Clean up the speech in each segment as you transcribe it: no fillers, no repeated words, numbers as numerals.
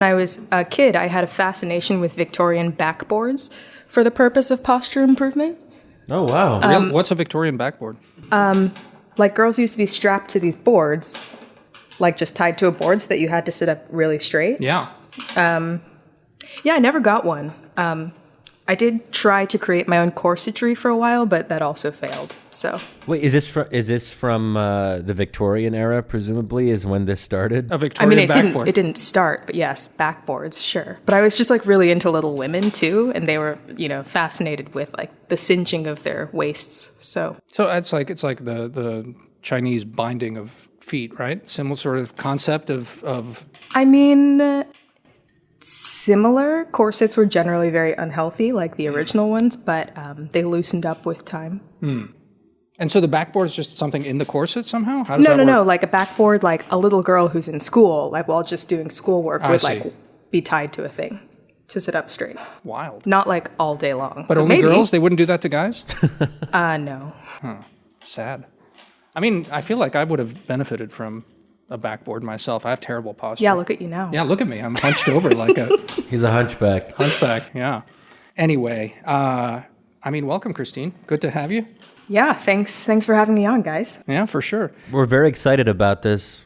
I was a kid, I had a fascination with Victorian backboards for the purpose of posture improvement. Oh, wow. What's a Victorian backboard? Like girls used to be strapped to these boards, like just tied to a board so that you had to sit up really straight. Yeah. Yeah, I never got one. I did try to create my own corsetry for a while, but that also failed. So Wait, is this from the Victorian era? Presumably, is when this started. A Victorian backboard. It didn't start, but yes, backboards, sure. But I was just like really into Little Women too, and they were, fascinated with like the cinching of their waists. So it's like the Chinese binding of feet, right? Similar sort of concept of. I mean, similar. Corsets were generally very unhealthy, like the original ones, but they loosened up with time. And so the backboard is just something in the corset somehow? How does that work? No. Like a backboard, like a little girl who's in school, like while just doing schoolwork, would like be tied to a thing to sit up straight. Wild. Not like all day long. But only girls? They wouldn't do that to guys? No. Sad. I mean, I feel like I would have benefited from a backboard myself. I have terrible posture. Yeah, look at you now. Yeah, look at me. I'm hunched over like a... He's a hunchback. Hunchback, yeah. Anyway, welcome, Christine. Good to have you. Yeah, thanks for having me on, guys. Yeah, for sure. We're very excited about this,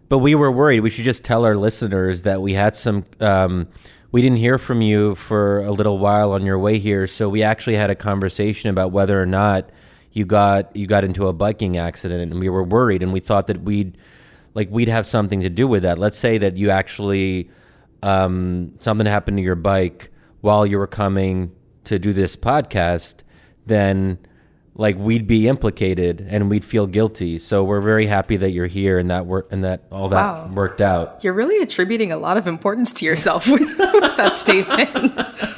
but we were worried. We should just tell our listeners that we had some... we didn't hear from you for a little while on your way here, so we actually had a conversation about whether or not you got into a biking accident, and we were worried, and we thought that we'd have something to do with that. Let's say that you actually, something happened to your bike while you were coming to do this podcast, then we'd be implicated and we'd feel guilty. So we're very happy that you're here and that worked out. You're really attributing a lot of importance to yourself with that statement.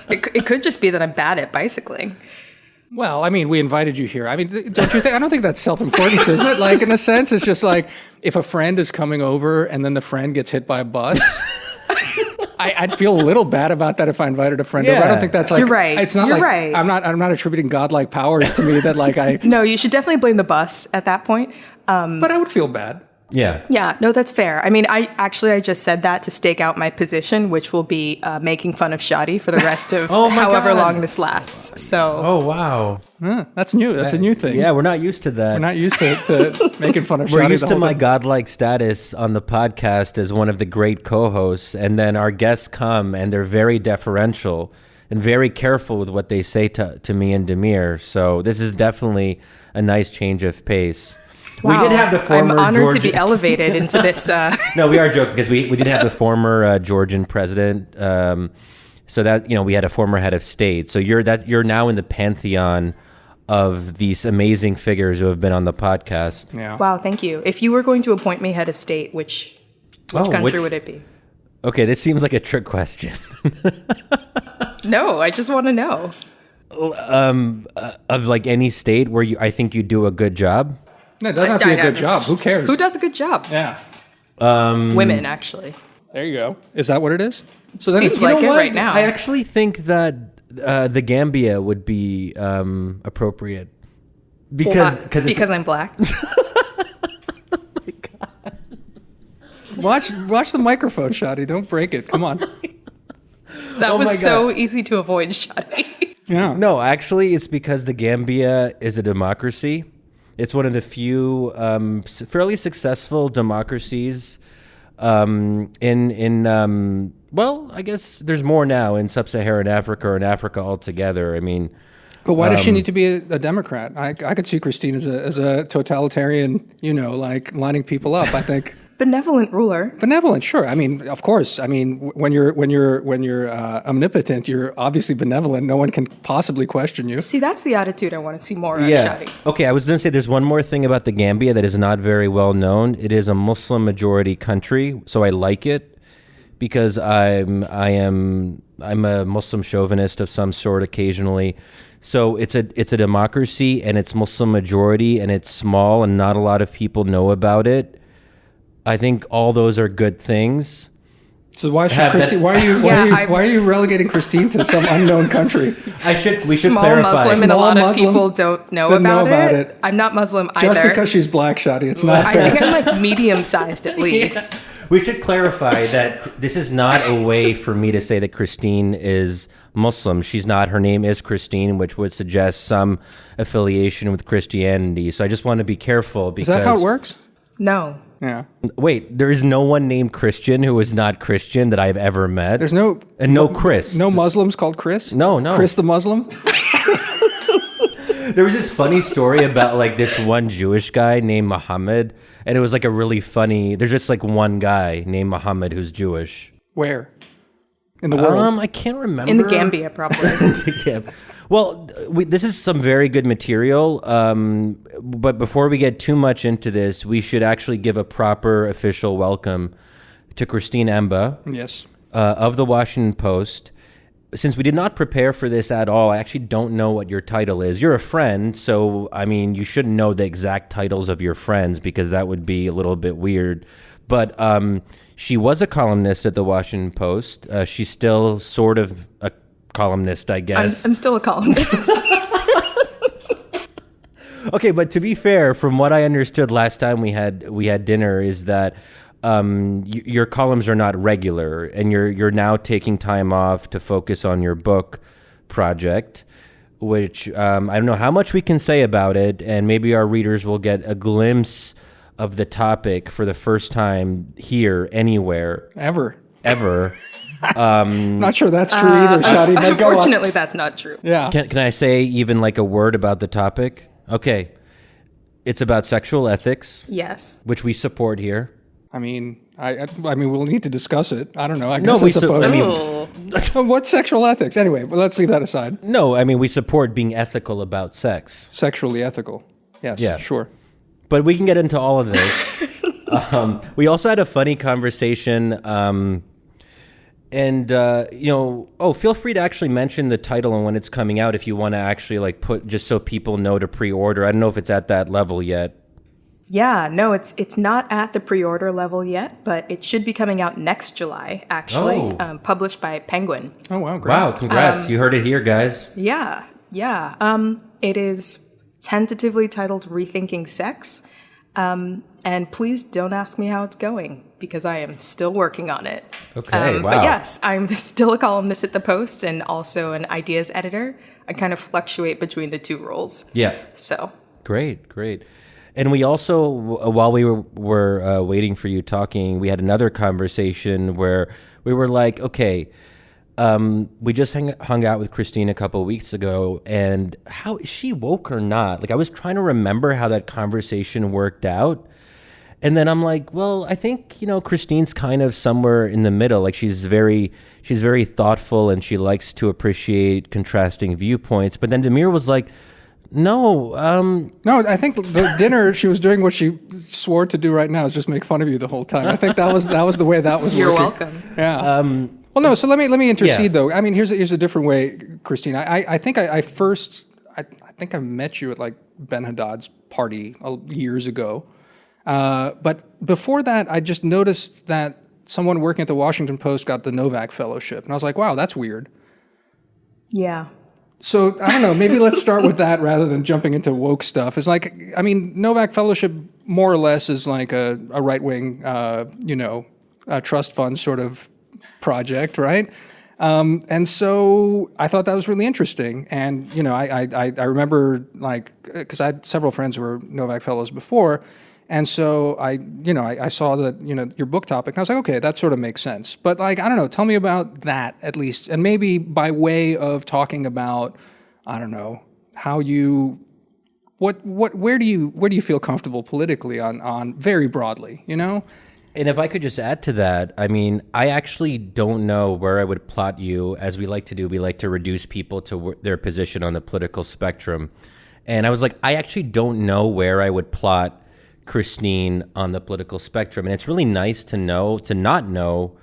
It could just be that I'm bad at bicycling. Well, I mean, we invited you here. I mean, don't you think? I don't think that's self-importance, is it? Like, in a sense, it's just like if a friend is coming over and then the friend gets hit by a bus, I'd feel a little bad about that if I invited a friend over. I don't think that's like... You're right. It's not right. I'm not attributing godlike powers to me that I... No, you should definitely blame the bus at that point. But I would feel bad. Yeah. Yeah, no, that's fair. I mean, I just said that to stake out my position, which will be making fun of Shadi for the rest of however long this lasts. So. Oh, wow. That's new. That's a new thing. Yeah, we're not used to that. We're not used to making fun of Shadi. We're used to my godlike status on the podcast as one of the great co-hosts, and then our guests come and they're very deferential and very careful with what they say to me and Damir. So this is definitely a nice change of pace. Wow. We did have the former I'm honored Georgian... to be elevated into this. No, we are joking because we did have the former Georgian president. So that we had a former head of state. So you're now in the pantheon of these amazing figures who have been on the podcast. Yeah. Wow, thank you. If you were going to appoint me head of state, which country would it be? Okay, this seems like a trick question. No, I just want to know. Of any state where I think you do a good job. No, it doesn't have to be a good job. Who cares? Who does a good job? Yeah. Women, actually. There you go. Is that what it is? So then seems like it right now. I actually think that the Gambia would be appropriate because I'm black. Oh my God. Watch the microphone, Shadi. Don't break it. Come on. That was so easy to avoid, Shadi. Yeah. No, actually, it's because the Gambia is a democracy. It's one of the few fairly successful democracies well, I guess there's more now in sub-Saharan Africa or in Africa altogether. I mean... But why does she need to be a Democrat? I could see Christine as a totalitarian, lining people up, I think. Benevolent ruler. Benevolent, sure. I mean, of course. I mean, when you're omnipotent, you're obviously benevolent. No one can possibly question you. See, that's the attitude I want to see more out of Shadi. Okay, I was going to say there's one more thing about the Gambia that is not very well known. It is a Muslim majority country, so I like it because I'm a Muslim chauvinist of some sort occasionally. So it's a democracy and it's Muslim majority and it's small and not a lot of people know about it. I think all those are good things. So why are you relegating Christine to some unknown country? We should Small clarify. Muslim and a lot of people don't know about it. I'm not Muslim either. Just because she's black, Shadi, it's not fair. I think I'm medium-sized at least. Yeah. We should clarify that this is not a way for me to say that Christine is Muslim. She's not. Her name is Christine, which would suggest some affiliation with Christianity. So I just want to be careful because... Is that how it works? No. Yeah. Wait, there is no one named Christian who is not Christian that I've ever met. There's no... And no Chris. No Muslims called Chris? No. Chris the Muslim? There was this funny story about like this one Jewish guy named Muhammad, and it was like a really funny... There's just like one guy named Muhammad who's Jewish. Where? In the world? I can't remember. In the Gambia, probably. Yeah. Well, this is some very good material, but before we get too much into this, we should actually give a proper official welcome to Christine Emba Yes. of the Washington Post. Since we did not prepare for this at all, I actually don't know what your title is. You're a friend, so, I mean, you shouldn't know the exact titles of your friends because that would be a little bit weird. But she was a columnist at the Washington Post. She's still sort of a columnist, I guess. I'm still a columnist. Okay, but to be fair, from what I understood last time we had dinner, is that your columns are not regular, and you're now taking time off to focus on your book project, which I don't know how much we can say about it, and maybe our readers will get a glimpse of the topic for the first time here anywhere Ever. Mm. Not sure that's true either, Shadi. But go on. Unfortunately, that's not true. Yeah. Can I say even like a word about the topic? Okay. It's about sexual ethics, Yes. which we support here. I mean, I mean, we'll need to discuss it. I don't know. I guess I I suppose. mean, What's sexual ethics? Anyway, well, let's leave that aside. no, I mean, we support being ethical about sex. Sexually ethical. Yes. Yeah. Sure. But we can get into all of this. We also had a funny conversation. Feel free to actually mention the title and when it's coming out if you want to actually like put, just so people know to pre-order. I don't know if it's at that level yet. Yeah, no, it's not at the pre-order level yet, but it should be coming out next July, actually, published by Penguin. Oh, wow. Great. Wow, congrats. You heard it here, guys. Yeah. It is tentatively titled Rethinking Sex. And please don't ask me how it's going, because I am still working on it. Okay, wow. But yes, I'm still a columnist at the Post and also an ideas editor. I kind of fluctuate between the two roles. Yeah. So. Great. And we also, while we were waiting for you talking, we had another conversation where we were like, okay, we just hung out with Christine a couple of weeks ago, and how is she woke or not? Like, I was trying to remember how that conversation worked out. And then I'm like, well, I think, Christine's kind of somewhere in the middle. Like, she's very thoughtful and she likes to appreciate contrasting viewpoints. But then Damir was like, no, I think the dinner she was doing what she swore to do right now is just make fun of you the whole time. I think that was the way that was You're working. welcome. Yeah. Well, no. So let me intercede Yeah. though. I mean, here's a different way, Christine. I think I think I met you at like Ben Haddad's party years ago. But before that, I just noticed that someone working at the Washington Post got the Novak Fellowship, and I was like, wow, that's weird. Yeah. So I don't know. Maybe let's start with that rather than jumping into woke stuff. It's like, I mean, Novak Fellowship more or less is like a right-wing, trust fund sort of project, right? And so I thought that was really interesting. And I remember because I had several friends who were Novak Fellows before, and so I saw that your book topic, and I was like, okay, that sort of makes sense. But I don't know, tell me about that at least, and maybe by way of talking about, I don't know, how you, where do you feel comfortable politically on very broadly, And if I could just add to that, I mean, I actually don't know where I would plot you. As we like to do, we like to reduce people to their position on the political spectrum. And I was like, I actually don't know where I would plot Christine on the political spectrum. And it's really nice to not know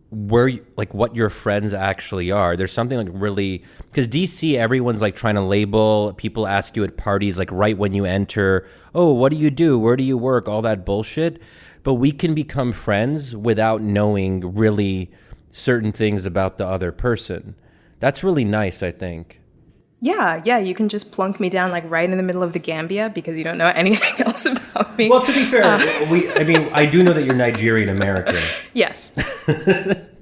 where, what your friends actually are. There's something really, because DC, everyone's trying to label, people ask you at parties, right when you enter, oh, what do you do? Where do you work? All that bullshit. But we can become friends without knowing really certain things about the other person. That's really nice, I think. Yeah, you can just plunk me down like right in the middle of the Gambia because you don't know anything else about me. Well, to be fair, I do know that you're Nigerian American. Yes.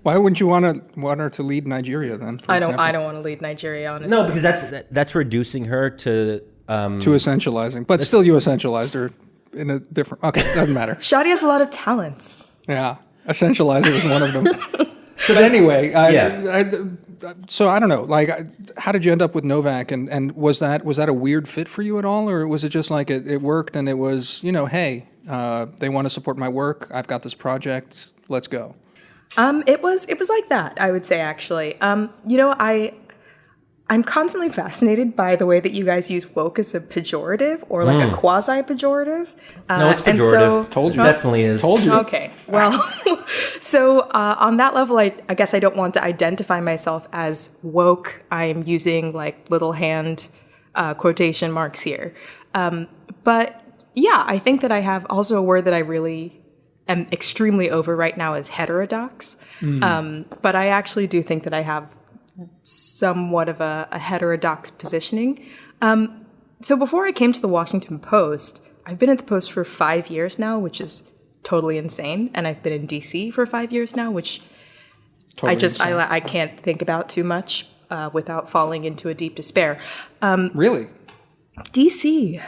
Why wouldn't you want her to lead Nigeria then? I don't want to lead Nigeria, honestly. No, because that's reducing her to essentializing, but still you essentialized her in a different. Okay, doesn't matter. Shadi has a lot of talents. Yeah, essentializer is one of them. So anyway, so I don't know. Like, how did you end up with Novak? And was that a weird fit for you at all, or was it just like it worked and it was hey, they want to support my work. I've got this project. Let's go. It was like that, I would say, actually. I'm constantly fascinated by the way that you guys use woke as a pejorative or like a quasi-pejorative. No, it's pejorative. Told you. It definitely is. Told you. Okay. Well, so on that level, I guess I don't want to identify myself as woke. I'm using like little hand quotation marks here. But yeah, I think that I have also a word that I really am extremely over right now is heterodox. But I actually do think that I have somewhat of a heterodox positioning. So before I came to the Washington Post, I've been at the Post for 5 years now, which is totally insane. And I've been in DC for 5 years now, which totally I can't think about too much without falling into a deep despair. Really? DC.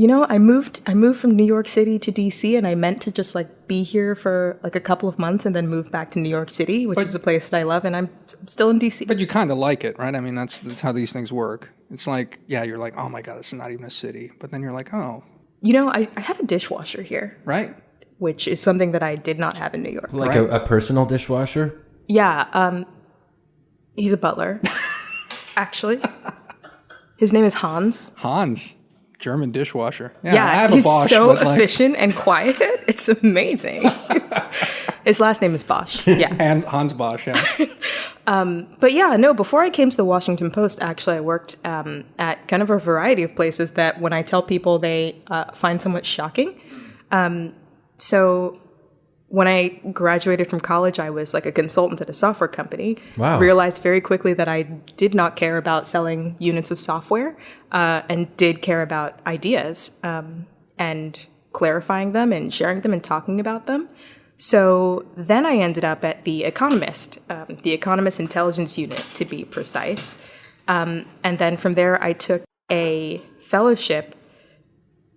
I moved from New York City to DC, and I meant to just like be here for like a couple of months and then move back to New York City, which is a place that I love, and I'm still in DC. But you kind of like it, right? I mean, that's how these things work. It's like, yeah, you're like, oh my God, this is not even a city. But then you're like, oh. I have a dishwasher here. Right. Which is something that I did not have in New York. Like a personal dishwasher? Yeah. He's a butler, actually. His name is Hans. Hans. German dishwasher. Yeah, I have he's a Bosch, so but efficient and quiet. It's amazing. His last name is Bosch. Yeah, Hans Bosch. Yeah. But yeah, no. Before I came to the Washington Post, actually, I worked at kind of a variety of places that, when I tell people, they find somewhat shocking. So when I graduated from college, I was like a consultant at a software company. Wow. Realized very quickly that I did not care about selling units of software and did care about ideas and clarifying them and sharing them and talking about them. So then I ended up at The Economist, the Economist Intelligence Unit, to be precise. And then from there, I took a fellowship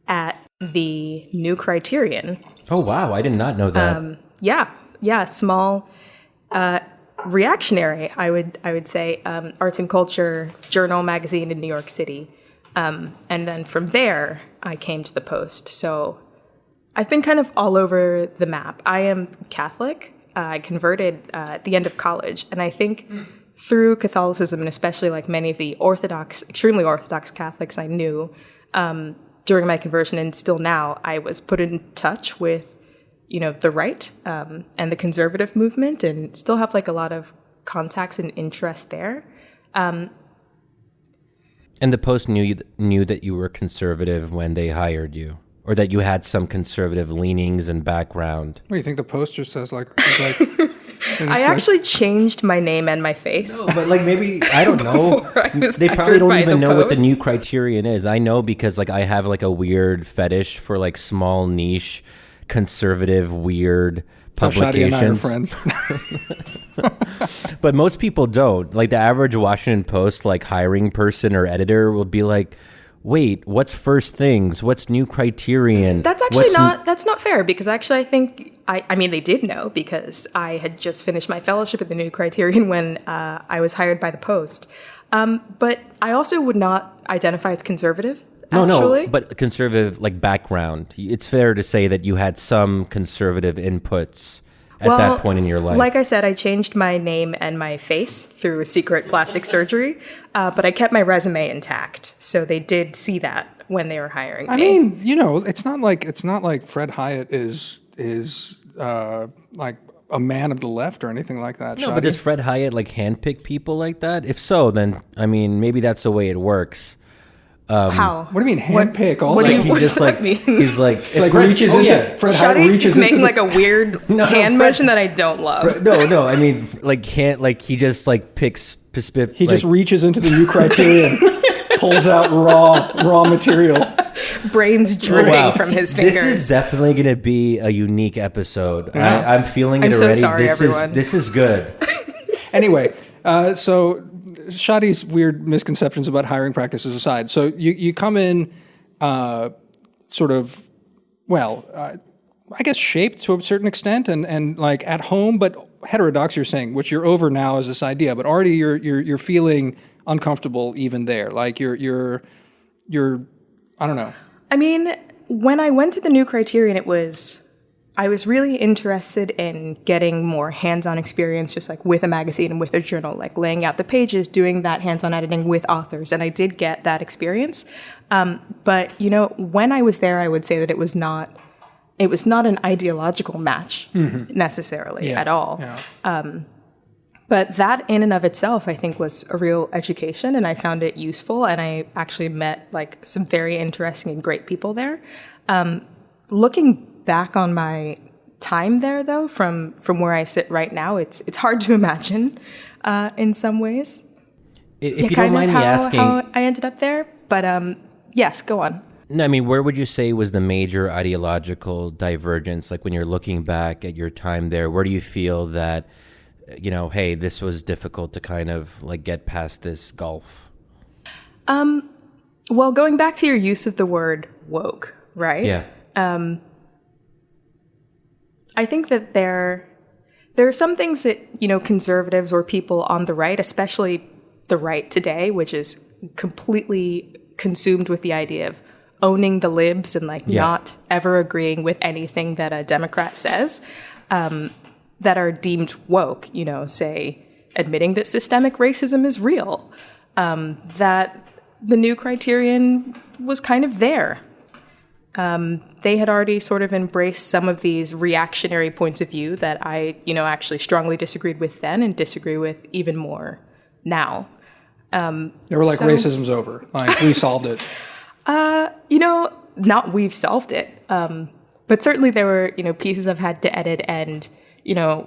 at the New Criterion. Oh, wow. I did not know that. Yeah, small, reactionary, I would say, arts and culture journal magazine in New York City. And then from there, I came to the Post. So I've been kind of all over the map. I am Catholic. I converted at the end of college. And I think through Catholicism, and especially like many of the extremely Orthodox Catholics I knew, during my conversion and still now, I was put in touch with, the right and the conservative movement, and still have like a lot of contacts and interest there. And the Post knew that you were conservative when they hired you, or that you had some conservative leanings and background. What do you think the Post just says? I actually changed my name and my face. No, but like maybe, I don't know. They probably don't even know what the New Criterion is. I know because like I have like a weird fetish for like small niche conservative weird publications. So Shadi and I are friends. But most people don't. Like the average Washington Post like hiring person or editor will be like, wait, what's First Things? What's New Criterion? That's actually that's not fair, because actually I think, I mean, they did know, because I had just finished my fellowship at the New Criterion when I was hired by the Post. But I also would not identify as conservative, actually. No, but conservative, like background. It's fair to say that you had some conservative inputs at that point in your life. Like I said, I changed my name and my face through a secret plastic surgery, but I kept my resume intact. So they did see that when they were hiring me. I mean, it's not like Fred Hyatt is like a man of the left or anything like that. No, Shadi? but does Fred Hyatt like handpick people like that? If so, then I mean, maybe that's the way it works. How? What do you mean handpick? What does that mean? He's like reaches into Fred Hyatt Shadi reaches is making into like a weird hand motion that I don't love. No. I mean, he just like picks. He just reaches into the New Criterion. pulls out raw material. Brains dripping from his fingers. This is definitely going to be a unique episode. Yeah. I'm feeling it I'm so already. sorry, everyone. This is good. Anyway, so Shadi's weird misconceptions about hiring practices aside, so you come in sort of, I guess shaped to a certain extent and like at home, but heterodox, you're saying, which you're over now is this idea, but already you're feeling uncomfortable even there. Like you're I don't know. I mean, when I went to the New Criterion, I was really interested in getting more hands-on experience, just like with a magazine and with a journal, like laying out the pages, doing that hands-on editing with authors. And I did get that experience. But, when I was there, I would say that it was not an ideological match necessarily at all. Yeah. But that in and of itself, I think, was a real education, and I found it useful, and I actually met like some very interesting and great people there. Looking back on my time there, though, from where I sit right now, it's hard to imagine in some ways. If you don't mind me asking, how I ended up there, but yes, go on. No, I mean, where would you say was the major ideological divergence? Like when you're looking back at your time there, where do you feel that, hey, this was difficult to kind of like get past this gulf? Well, going back to your use of the word woke, right? Yeah. I think that there are some things that, conservatives or people on the right, especially the right today, which is completely consumed with the idea of owning the libs and not ever agreeing with anything that a Democrat says, that are deemed woke, say admitting that systemic racism is real, that the New Criterion was kind of there. They had already sort of embraced some of these reactionary points of view that I, actually strongly disagreed with then and disagree with even more now. They were like, racism's over. Like, we solved it. Not we've solved it. But certainly there were, pieces I've had to edit and,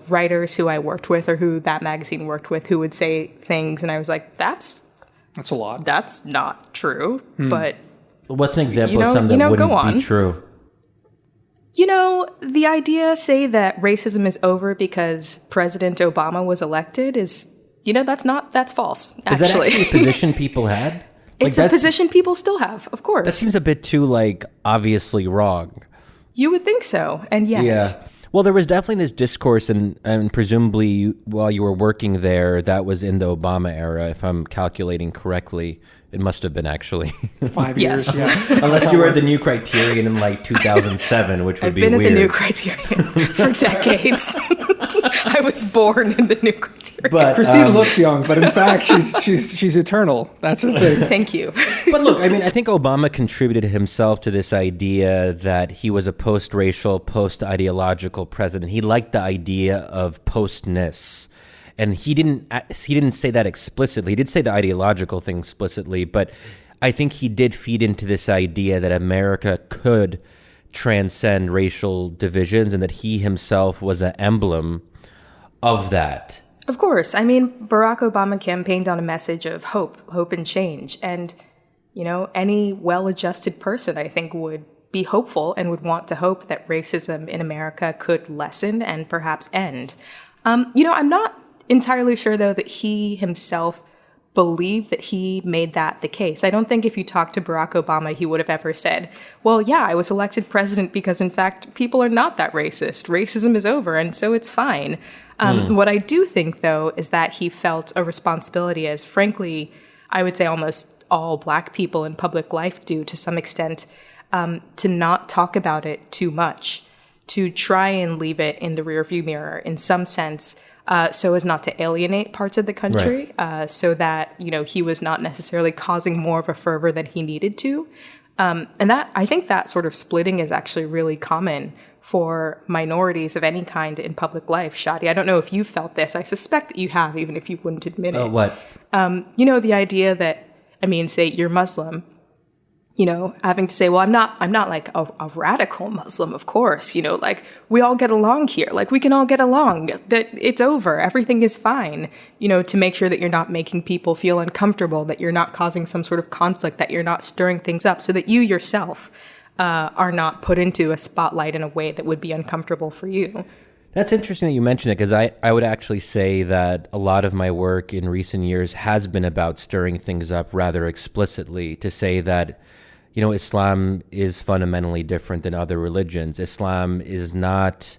writers who I worked with or who that magazine worked with who would say things. And I was like, that's a lot. That's not true. But what's an example of something that wouldn't be true? The idea, say, that racism is over because President Obama was elected is, that's false, actually. Is that actually a position people had? It's a position people still have, of course. That seems a bit too, obviously wrong. You would think so, and yet. Yeah. Well, there was definitely this discourse, and presumably while you were working there, that was in the Obama era, if I'm calculating correctly. It must have been, actually. 5 years. Yes. Yeah. Unless you were at the New Criterion in 2007, which would be weird. I've been at the New Criterion for decades. I was born in the New Criterion. But Christine looks young, but in fact, she's eternal. That's the thing. Thank you. But look, I mean, I think Obama contributed himself to this idea that he was a post-racial, post-ideological president. He liked the idea of postness. And he didn't say that explicitly. He did say the ideological thing explicitly, but I think he did feed into this idea that America could transcend racial divisions and that he himself was an emblem of that. Of course. I mean, Barack Obama campaigned on a message of hope and change. And, any well-adjusted person, I think, would be hopeful and would want to hope that racism in America could lessen and perhaps end. I'm not entirely sure, though, that he himself believed that he made that the case. I don't think if you talked to Barack Obama, he would have ever said, well, yeah, I was elected president because, in fact, people are not that racist. Racism is over, and so it's fine. What I do think, though, is that he felt a responsibility, as frankly, I would say almost all Black people in public life do to some extent, to not talk about it too much, to try and leave it in the rearview mirror in some sense, so as not to alienate parts of the country, right. So that, he was not necessarily causing more of a fervor than he needed to. And that, I think that sort of splitting is actually really common for minorities of any kind in public life. Shadi, I don't know if you felt this. I suspect that you have, even if you wouldn't admit it. What? The idea that, say you're Muslim, having to say, well, I'm not like a radical Muslim, of course, like we all get along here, like we can all get along, that it's over, everything is fine, to make sure that you're not making people feel uncomfortable, that you're not causing some sort of conflict, that you're not stirring things up, so that you yourself are not put into a spotlight in a way that would be uncomfortable for you. That's interesting that you mentioned it, because I would actually say that a lot of my work in recent years has been about stirring things up rather explicitly, to say that, Islam is fundamentally different than other religions. Islam is not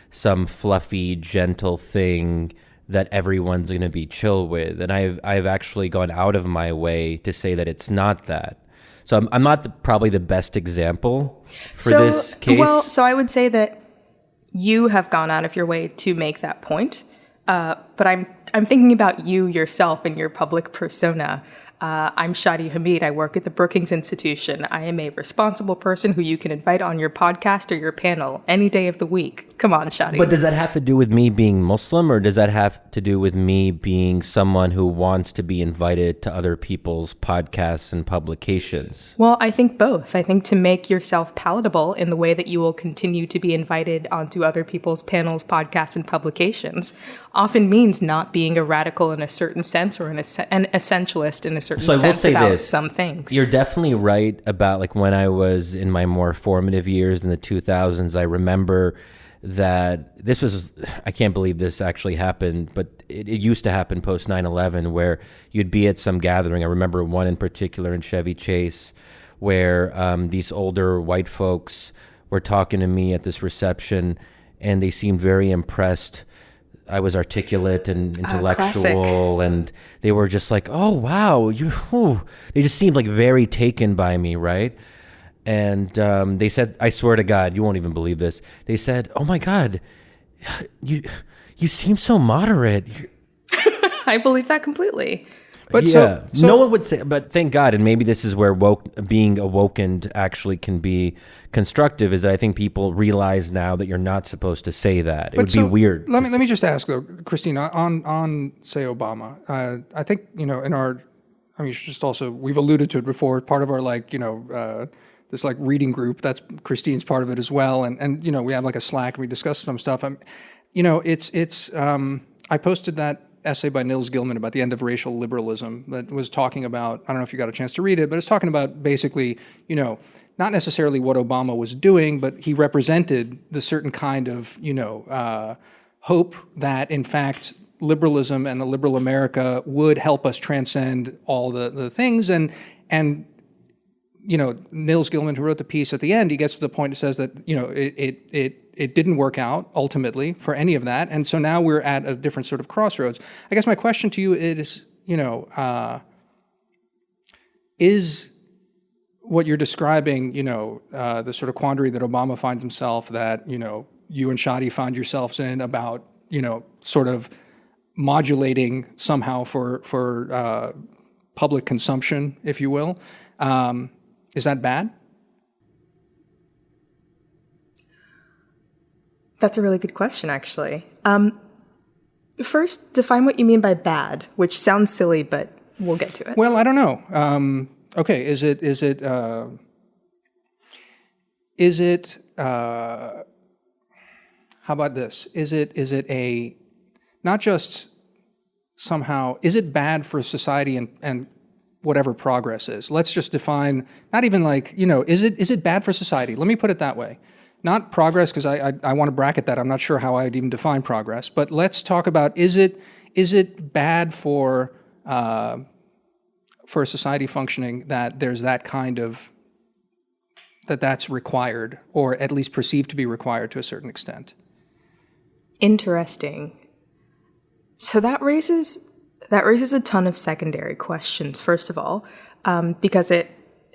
some fluffy, gentle thing that everyone's going to be chill with. And I've actually gone out of my way to say that it's not that. So I'm not probably the best example for this case. Well, so I would say that you have gone out of your way to make that point, but I'm thinking about you yourself and your public persona. I'm Shadi Hamid. I work at the Brookings Institution. I am a responsible person who you can invite on your podcast or your panel any day of the week. Come on, Shadi. But does that have to do with me being Muslim, or does that have to do with me being someone who wants to be invited to other people's podcasts and publications? Well, I think both. I think to make yourself palatable in the way that you will continue to be invited onto other people's panels, podcasts, and publications often means not being a radical in a certain sense, or an essentialist in a certain sense about some things. You're definitely right about, like, when I was in my more formative years in the 2000s, I remember that this was, I can't believe this actually happened, but it used to happen post 9/11, where you'd be at some gathering. I remember one in particular in Chevy Chase, where these older white folks were talking to me at this reception, and they seemed very impressed. I was articulate and intellectual, and they were just like, "Oh wow, they just seemed like very taken by me, right?" And they said, "I swear to God, you won't even believe this." They said, "Oh my God, you seem so moderate." I believe that completely. But yeah, so no one would say, but thank God, and maybe this is where being awakened actually can be constructive, is that I think people realize now that you're not supposed to say that. It would be weird. Let me just ask though, Christine, on say Obama. I think just also, we've alluded to it before. Part of our this reading group, that's Christine's part of it as well, and we have like a Slack and we discuss some stuff. I posted that essay by Nils Gilman about the end of racial liberalism that was talking about, I don't know if you got a chance to read it, but it's talking about basically, not necessarily what Obama was doing, but he represented the certain kind of, hope that in fact liberalism and a liberal America would help us transcend all the things. And Nils Gilman, who wrote the piece, at the end, he gets to the point, it says that, it didn't work out ultimately for any of that. And so now we're at a different sort of crossroads. I guess my question to you is, is what you're describing, the sort of quandary that Obama finds himself, that, you and Shadi find yourselves in, about, sort of modulating somehow for public consumption, if you will, is that bad? That's a really good question, actually. First, define what you mean by bad, which sounds silly, but we'll get to it. Well, I don't know. Okay, is it how about this? Is it a, not just somehow, is it bad for society and whatever progress is? Let's just define, not even is it bad for society? Let me put it that way. Not progress, because I want to bracket that. I'm not sure how I'd even define progress. But let's talk about, is it bad for a society functioning that there's that kind of, that's required, or at least perceived to be required to a certain extent? Interesting. So that raises a ton of secondary questions, first of all, because it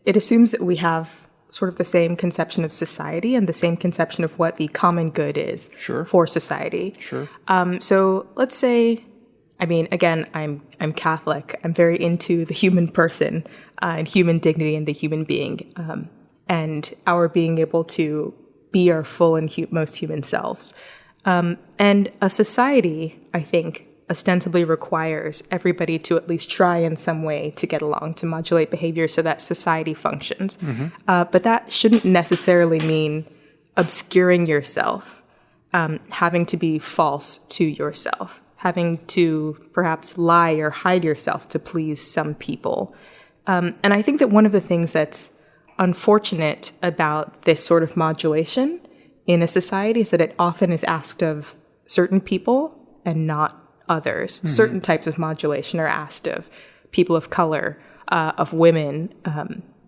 assumes that we have sort of the same conception of society and the same conception of what the common good is for society. Sure. So let's say, again, I'm Catholic. I'm very into the human person and human dignity and the human being, and our being able to be our full and most human selves. And a society, I think, ostensibly requires everybody to at least try in some way to get along, to modulate behavior so that society functions. But that shouldn't necessarily mean obscuring yourself, having to be false to yourself, having to perhaps lie or hide yourself to please some people. And I think that one of the things that's unfortunate about this sort of modulation in a society is that it often is asked of certain people and not others. Certain types of modulation are asked of people of color, of women,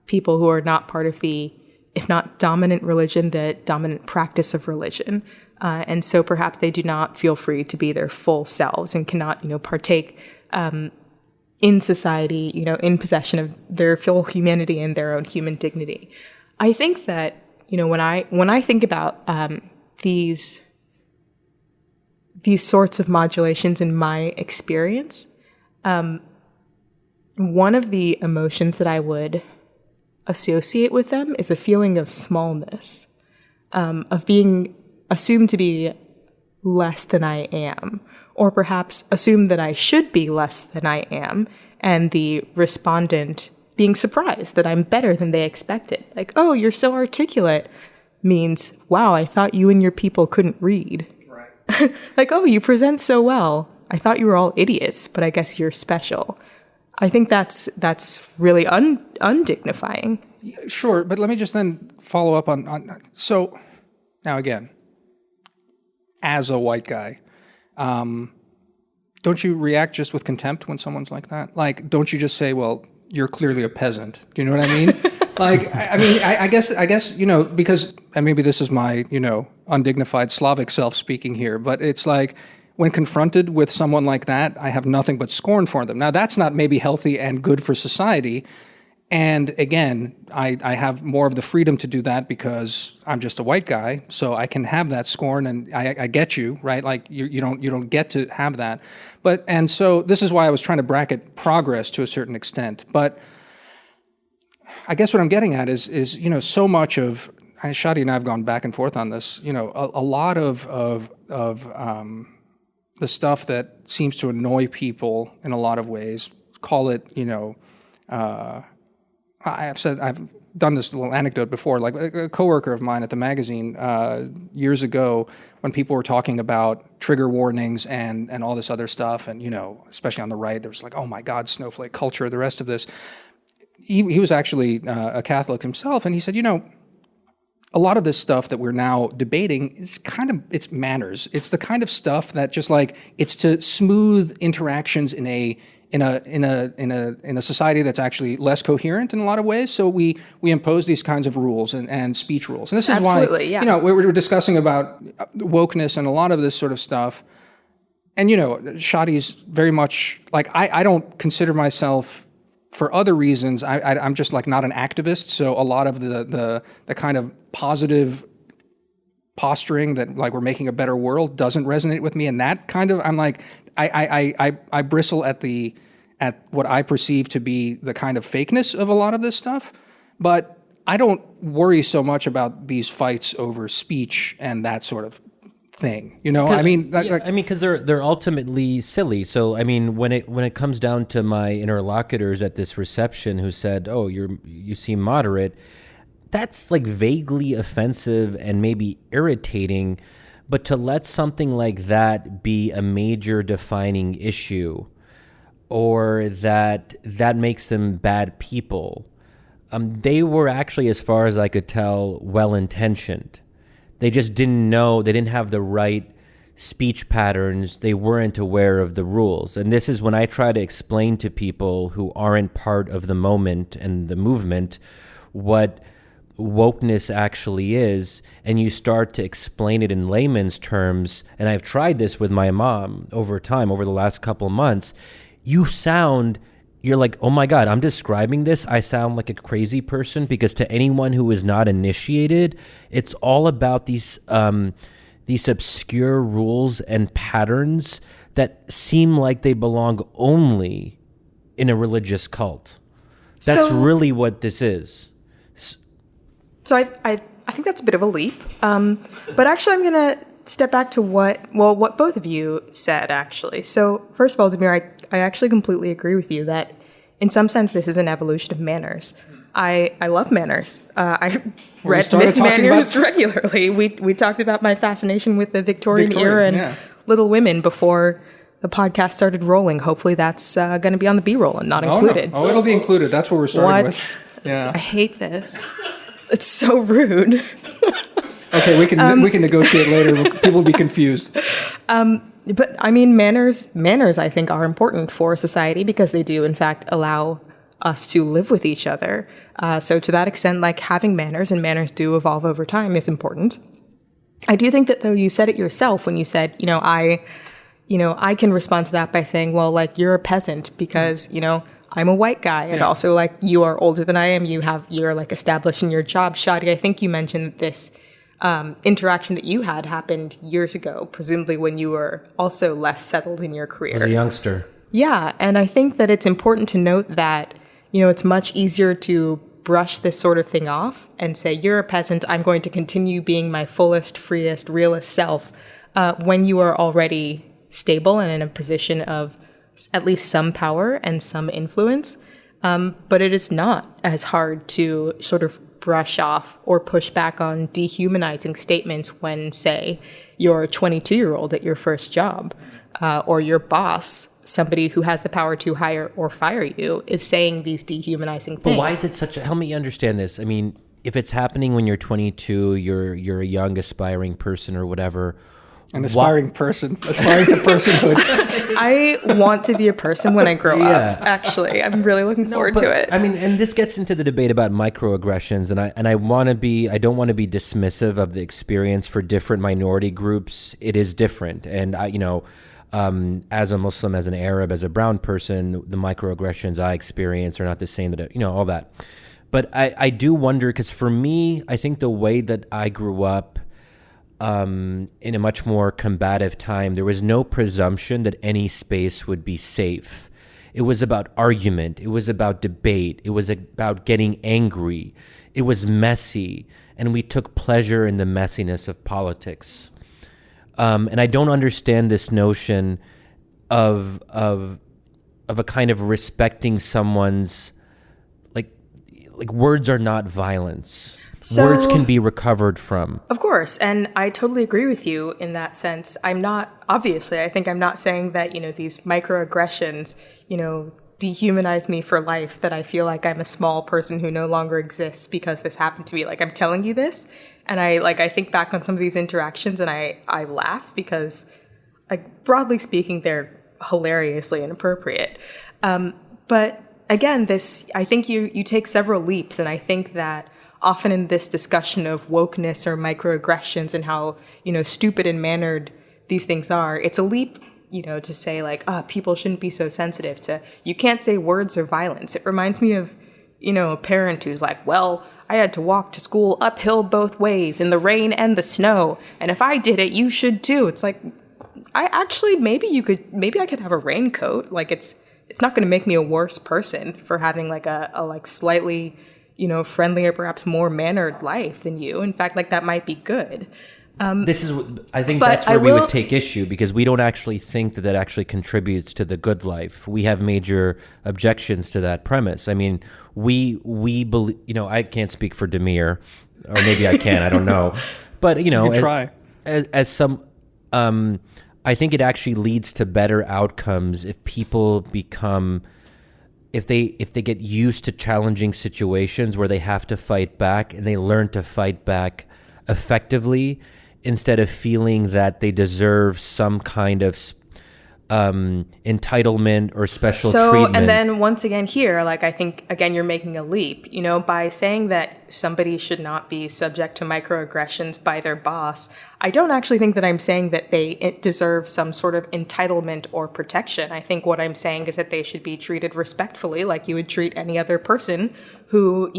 people who are not part of the, if not dominant religion, the dominant practice of religion. And so perhaps they do not feel free to be their full selves and cannot, partake in society, in possession of their full humanity and their own human dignity. I think that, when I think about these sorts of modulations in my experience, one of the emotions that I would associate with them is a feeling of smallness, of being assumed to be less than I am, or perhaps assume that I should be less than I am, and the respondent being surprised that I'm better than they expected. Like, oh, you're so articulate, means, wow, I thought you and your people couldn't read. Right. Like, oh, you present so well. I thought you were all idiots, but I guess you're special. I think that's really undignifying. Sure, but let me just then follow up on so now again, as a white guy, don't you react just with contempt when someone's like that? Like, don't you just say, well, you're clearly a peasant. Do you know what I mean? Like, I guess, because, and maybe this is my, undignified Slavic self speaking here, but it's like, when confronted with someone like that, I have nothing but scorn for them. Now, that's not maybe healthy and good for society. And again, I have more of the freedom to do that because I'm just a white guy, so I can have that scorn, and I get you, right? Like you don't get to have that. And so this is why I was trying to bracket progress to a certain extent. But I guess what I'm getting at is so much of Shadi and I have gone back and forth on this. A lot of the stuff that seems to annoy people in a lot of ways. Call it I've done this little anecdote before, like a coworker of mine at the magazine years ago when people were talking about trigger warnings and all this other stuff, and, especially on the right, there was like, oh my God, snowflake culture, the rest of this. He was actually a Catholic himself, and he said, a lot of this stuff that we're now debating is it's manners. It's the kind of stuff that just like, it's to smooth interactions in a society that's actually less coherent in a lot of ways. So we impose these kinds of rules and speech rules. And this is Absolutely, why, yeah. We were discussing about wokeness and a lot of this sort of stuff. And, Shadi's very much like, I don't consider myself, for other reasons, I'm just like not an activist. So a lot of the kind of positive posturing that like we're making a better world doesn't resonate with me. And that kind of, I'm like, I bristle at what I perceive to be the kind of fakeness of a lot of this stuff. But I don't worry so much about these fights over speech and that sort of thing. Because they're ultimately silly. So when it comes down to my interlocutors at this reception who said, "Oh, you seem moderate," that's like vaguely offensive and maybe irritating. But to let something like that be a major defining issue, or that makes them bad people, they were actually, as far as I could tell, well-intentioned. They just didn't know, they didn't have the right speech patterns, they weren't aware of the rules. And this is when I try to explain to people who aren't part of the moment and the movement what wokeness actually is, and you start to explain it in layman's terms, and I've tried this with my mom over time, over the last couple of months, you're like, oh my God, I'm describing this, I sound like a crazy person, because to anyone who is not initiated, it's all about these obscure rules and patterns that seem like they belong only in a religious cult. That's really what this So I think that's a bit of a leap. But actually, I'm step back to what both of you said, actually. So, first of all, Damir, I actually completely agree with you that in some sense this is an evolution of manners. I love manners. I read Miss Manners regularly. We talked about my fascination with the Victorian era and Little Women before the podcast started rolling. Hopefully that's going to be on the B-roll and not included. No. Oh, it'll be included. That's what we're starting with. Yeah. I hate this. It's so rude. Okay, we can negotiate later. People will be confused. But I mean, manners, I think, are important for society because they do, in fact, allow us to live with each other. So to that extent, like having manners, and manners do evolve over time, is important. I do think that, though, you said it yourself when you said, I can respond to that by saying, well, like, you're a peasant because, I'm a white guy. And also, like, you are older than I am. You're like established in your job. Shadi, I think you mentioned this interaction that you had happened years ago, presumably when you were also less settled in your career. As a youngster. Yeah. And I think that it's important to note that, it's much easier to brush this sort of thing off and say, you're a peasant. I'm going to continue being my fullest, freest, realest self when you are already stable and in a position of at least some power and some influence. But it is not as hard to sort of brush off or push back on dehumanizing statements when, say, you're a 22-year-old at your first job, or your boss, somebody who has the power to hire or fire you, is saying these dehumanizing things. But why is it help me understand this. I mean, if it's happening when you're 22, you're a young aspiring person or whatever. An aspiring to personhood. I want to be a person when I grow up, actually. I'm really looking forward to it. I mean, and this gets into the debate about microaggressions, and I don't want to be dismissive of the experience for different minority groups. It is different. And as a Muslim, as an Arab, as a brown person, the microaggressions I experience are not the same that, all that. But I do wonder, because for me, I think the way that I grew up, in a much more combative time, there was no presumption that any space would be safe. It was about argument. It was about debate. It was about getting angry. It was messy. And we took pleasure in the messiness of politics. And I don't understand this notion of a kind of respecting someone's, like words are not violence. So, words can be recovered from. Of course. And I totally agree with you in that sense. I think I'm not saying that, these microaggressions, dehumanize me for life, that I feel like I'm a small person who no longer exists because this happened to me. Like, I'm telling you this. And I think back on some of these interactions and I laugh because, like, broadly speaking, they're hilariously inappropriate. But again, I think you take several leaps, and I think that often in this discussion of wokeness or microaggressions and how, stupid and mannered these things are, it's a leap, to say like, people shouldn't be so sensitive to, you can't say words are violence. It reminds me of, a parent who's like, well, I had to walk to school uphill both ways in the rain and the snow. And if I did it, you should too. It's like, maybe I could have a raincoat. Like it's not going to make me a worse person for having like a slightly, friendlier, perhaps more mannered life than you. In fact, like that might be good. I think that's where we would take issue, because we don't actually think that actually contributes to the good life. We have major objections to that premise. I mean, we believe, I can't speak for Damir, or maybe I can, I don't know. But, you can try. As some, I think it actually leads to better outcomes if people become, if they get used to challenging situations where they have to fight back, and they learn to fight back effectively instead of feeling that they deserve some kind of entitlement or special treatment. And then once again here, like I think, again, you're making a leap, by saying that somebody should not be subject to microaggressions by their boss. I don't actually think that I'm saying that they deserve some sort of entitlement or protection. I think what I'm saying is that they should be treated respectfully, like you would treat any other person who,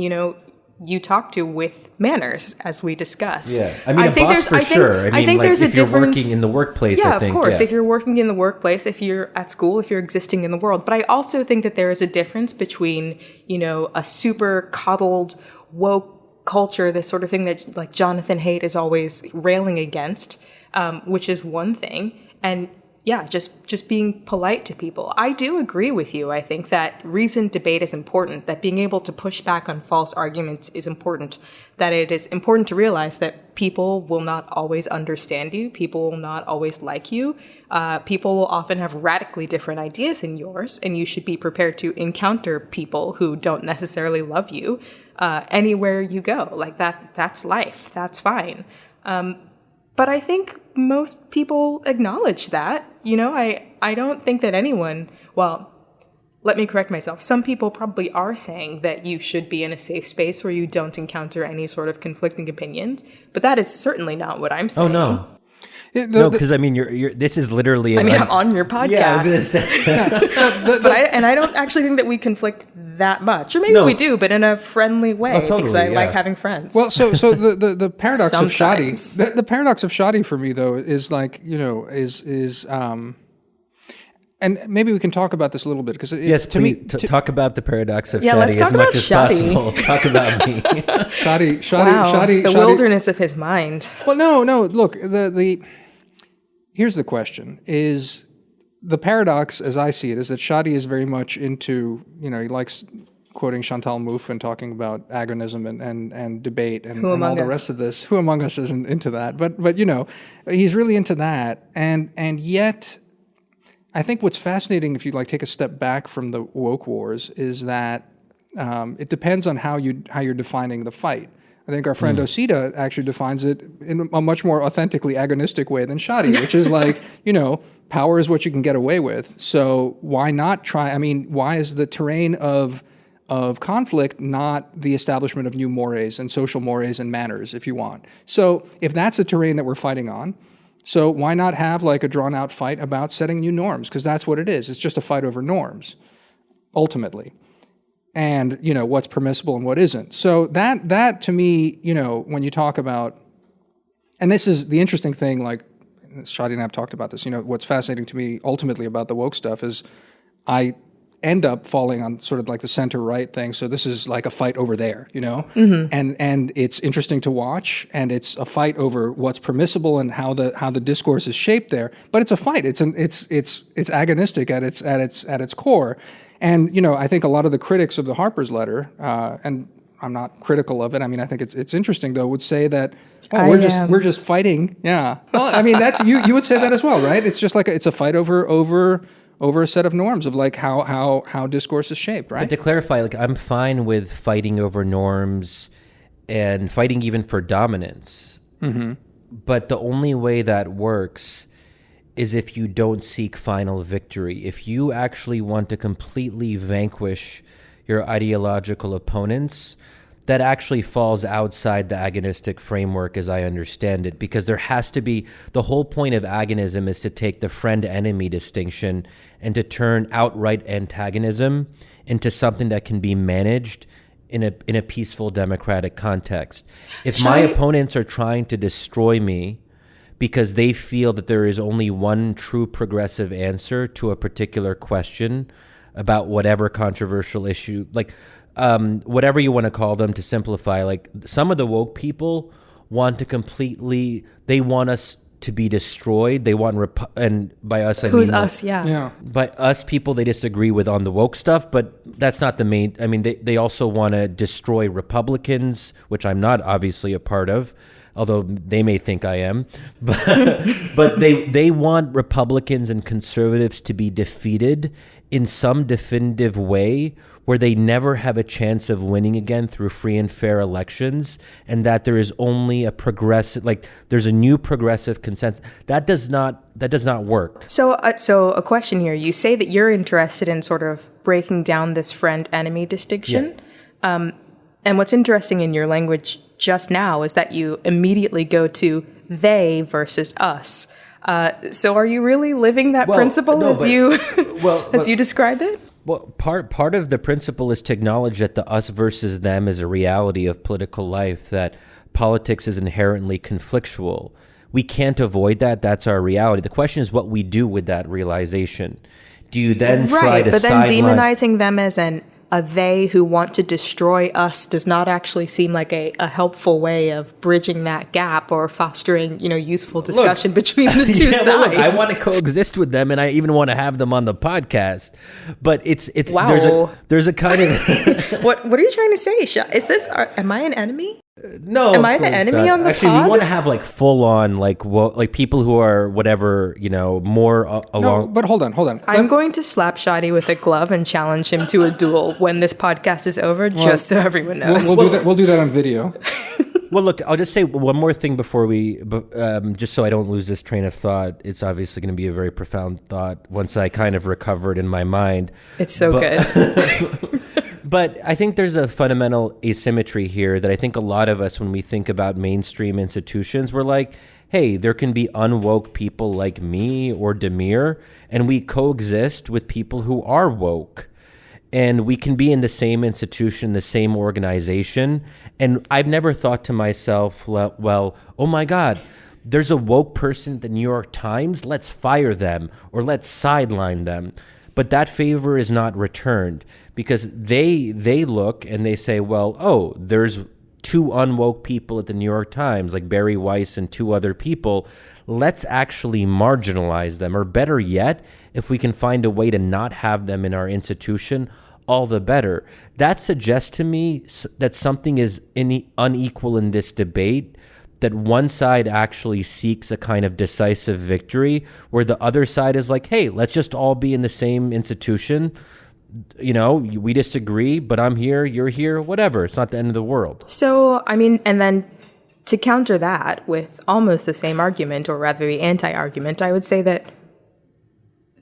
you talk to with manners, as we discussed. Yeah, I mean, a boss for sure. I mean, like if you're working in the workplace, I think. Yeah, of course. If you're working in the workplace, if you're at school, if you're existing in the world. But I also think that there is a difference between, a super coddled, woke culture, this sort of thing that like Jonathan Haidt is always railing against, which is one thing. And yeah, just being polite to people. I do agree with you. I think that reasoned debate is important, that being able to push back on false arguments is important, that it is important to realize that people will not always understand you, people will not always like you, people will often have radically different ideas than yours, and you should be prepared to encounter people who don't necessarily love you anywhere you go. Like that's life, that's fine. But I think most people acknowledge that. You know, I don't think that anyone, well, let me correct myself. Some people probably are saying that you should be in a safe space where you don't encounter any sort of conflicting opinions, but that is certainly not what I'm saying. Oh, no. No, because I mean, you're. This is literally. I'm on your podcast. Yeah, I was gonna say. But I don't actually think that we conflict that much, or maybe we do, but in a friendly way, because I like having friends. Well, so the paradox of Shadi, Sometimes. the paradox of Shadi for me though is like and maybe we can talk about this a little bit because Yes, please talk about the paradox of Yeah, Shadi let's talk as much about as Shadi. possible. Talk about me. Shadi, the wilderness of his mind. Well, no. Look, here's the question: is the paradox, as I see it, is that Shadi is very much into, he likes quoting Chantal Mouffe and talking about agonism and debate and all the rest of this. Who among us isn't into that? But he's really into that, and yet, I think what's fascinating, if you take a step back from the woke wars, is that it depends on how you're defining the fight. I think our friend Osita actually defines it in a much more authentically agonistic way than Shadi, which is power is what you can get away with. So why not try? I mean, why is the terrain of conflict not the establishment of new mores and social mores and manners, if you want? So if that's the terrain that we're fighting on, so why not have a drawn-out fight about setting new norms? Because that's what it is. It's just a fight over norms, ultimately. And, what's permissible and what isn't. So that to me, when you talk about, and this is the interesting thing, Shadi and I have talked about this, what's fascinating to me ultimately about the woke stuff is I end up falling on sort of the center-right thing. So this is a fight over there, Mm-hmm. and it's interesting to watch, and it's a fight over what's permissible and how the discourse is shaped there. But it's a fight. It's agonistic at its core. And I think a lot of the critics of the Harper's letter, and I'm not critical of it. I mean, I think it's interesting though. Would say that we're just fighting. Yeah. Well, I mean, that's you would say that as well, right? It's just it's a fight over a set of norms of how discourse is shaped, right? But to clarify, I'm fine with fighting over norms and fighting even for dominance. Mm-hmm. But the only way that works is if you don't seek final victory. If you actually want to completely vanquish your ideological opponents, that actually falls outside the agonistic framework as I understand it, because there has to be, the whole point of agonism is to take the friend-enemy distinction and to turn outright antagonism into something that can be managed in a peaceful democratic context. If my opponents are trying to destroy me because they feel that there is only one true progressive answer to a particular question about whatever controversial issue, whatever you want to call them, to simplify, some of the woke people want to they want us to be destroyed. They want, and by us, I mean... Who's us, yeah. By us people they disagree with on the woke stuff, but that's not the main... I mean, they also want to destroy Republicans, which I'm not obviously a part of, although they may think I am. But they want Republicans and conservatives to be defeated in some definitive way where they never have a chance of winning again through free and fair elections, and that there is only a progressive, there's a new progressive consensus. That does not work. So a question here. You say that you're interested in sort of breaking down this friend-enemy distinction. Yeah. And what's interesting in your language just now is that you immediately go to they versus us. So are you really living that principle as you describe it? Well, part of the principle is to acknowledge that the us versus them is a reality of political life, that politics is inherently conflictual. We can't avoid that. That's our reality. The question is what we do with that realization. Do you then try to but then sideline... demonizing them as an a they who want to destroy us does not actually seem like a helpful way of bridging that gap or fostering, useful discussion between the two sides. Look, I want to coexist with them, and I even want to have them on the podcast. But it's wow. There's a kind of what are you trying to say? Is this am I an enemy? No, am I the enemy on the Actually, pod? we want to have like full on like people who are whatever more along. No, but hold on. I'm going to slap Shadi with a glove and challenge him to a duel when this podcast is over, just so everyone knows. We'll do that on video. Well, look, I'll just say one more thing before just so I don't lose this train of thought. It's obviously going to be a very profound thought once I kind of recovered in my mind. It's so good. But I think there's a fundamental asymmetry here that I think a lot of us, when we think about mainstream institutions, we're like, hey, there can be unwoke people like me or Damir, and we coexist with people who are woke. And we can be in the same institution, the same organization. And I've never thought to myself, well, oh my God, there's a woke person at the New York Times. Let's fire them or let's sideline them. But that favor is not returned because they look and they say, well, oh, there's two unwoke people at the New York Times, like Barry Weiss and two other people. Let's actually marginalize them. Or better yet, if we can find a way to not have them in our institution, all the better. That suggests to me that something is unequal in this debate, that one side actually seeks a kind of decisive victory where the other side is like, hey, let's just all be in the same institution. We disagree, but I'm here, you're here, whatever. It's not the end of the world. So, and then to counter that with almost the same argument, or rather the anti-argument, I would say that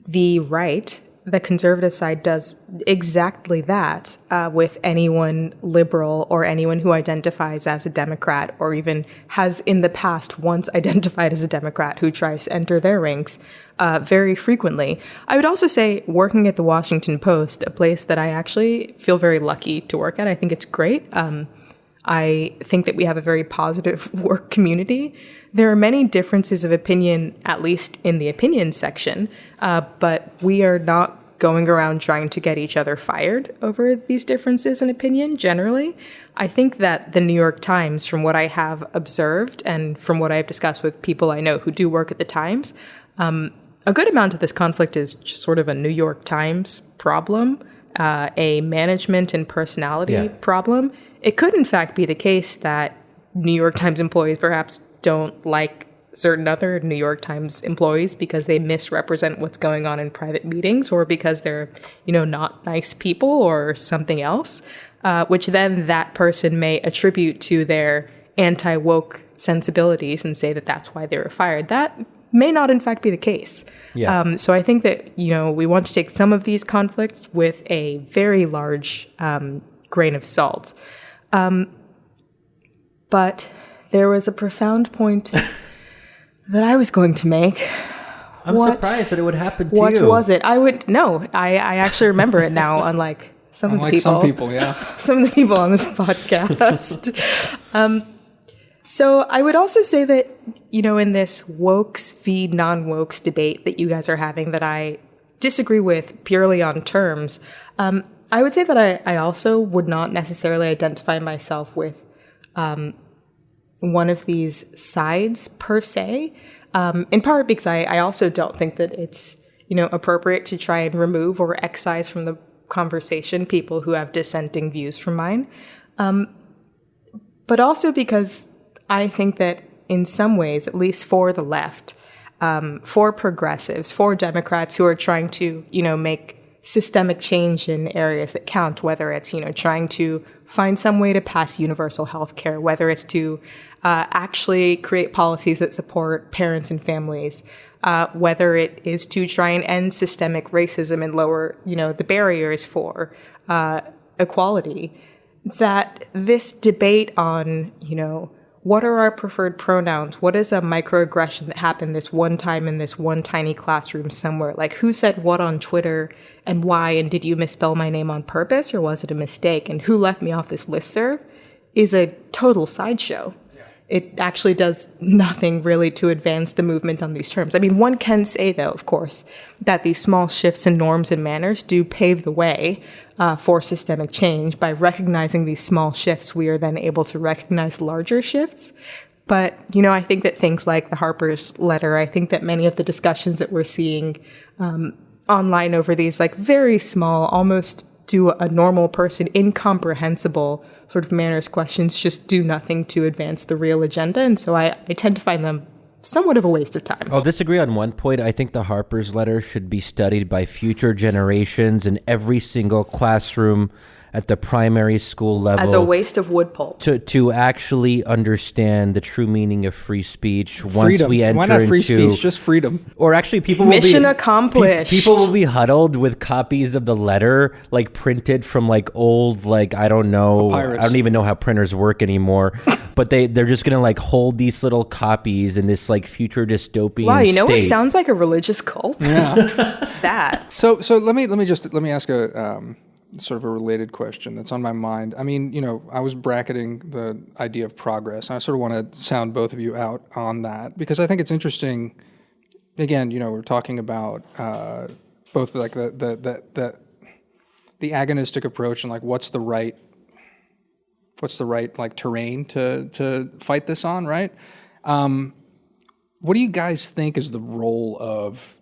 the right, the conservative side, does exactly that with anyone liberal or anyone who identifies as a Democrat or even has in the past once identified as a Democrat who tries to enter their ranks very frequently. I would also say working at the Washington Post, a place that I actually feel very lucky to work at. I think it's great. I think that we have a very positive work community. There are many differences of opinion, at least in the opinion section, but we are not going around trying to get each other fired over these differences in opinion generally. I think that the New York Times, from what I have observed and from what I've discussed with people I know who do work at the Times, a good amount of this conflict is just sort of a New York Times problem, a management and personality problem. It could, in fact, be the case that New York Times employees perhaps don't like certain other New York Times employees because they misrepresent what's going on in private meetings, or because they're, not nice people or something else, which then that person may attribute to their anti-woke sensibilities and say that that's why they were fired. That may not, in fact, be the case. Yeah. So I think that, we want to take some of these conflicts with a very large grain of salt. But there was a profound point that I was going to make. I'm surprised that it would happen to you. What was it? I actually remember it now, unlike some of the people. Some people, yeah. Some of the people on this podcast. So I would also say that, in this wokes v. non-wokes debate that you guys are having that I disagree with purely on terms, I would say that I also would not necessarily identify myself with one of these sides per se, in part because I also don't think that it's, appropriate to try and remove or excise from the conversation people who have dissenting views from mine. But also because I think that in some ways, at least for the left, for progressives, for Democrats who are trying to, make systemic change in areas that count, whether it's, trying to find some way to pass universal health care, whether it's to actually create policies that support parents and families, whether it is to try and end systemic racism and lower, the barriers for equality, that this debate on, what are our preferred pronouns? What is a microaggression that happened this one time in this one tiny classroom somewhere? Like, who said what on Twitter and why? And did you misspell my name on purpose or was it a mistake? And who left me off this listserv is a total sideshow. it actually does nothing really to advance the movement on these terms. I mean, one can say, though, of course, that these small shifts in norms and manners do pave the way for systemic change. By recognizing these small shifts, we are then able to recognize larger shifts. But, I think that things like the Harper's letter, I think that many of the discussions that we're seeing online over these like very small, almost to a normal person, incomprehensible sort of manners questions just do nothing to advance the real agenda. And so I tend to find them somewhat of a waste of time. I'll disagree on one point. I think the Harper's letter should be studied by future generations in every single classroom at the primary school level. As a waste of wood pulp. To actually understand the true meaning of free speech once Freedom. we enter Why not free into... speech? Just freedom. Or actually people Mission will be... accomplished. People will be huddled with copies of the letter, like printed from like old, like, I don't know. Papyrus. I don't even know how printers work anymore. But they're just going to like hold these little copies in this like future dystopian Wow, you know state. what sounds like a religious cult? Yeah. That. So let me ask a sort of a related question that's on my mind. I mean, I was bracketing the idea of progress, and I sort of want to sound both of you out on that because I think it's interesting. Again, we're talking about both like the agonistic approach and like what's the right like terrain to fight this on, right? What do you guys think is the role of?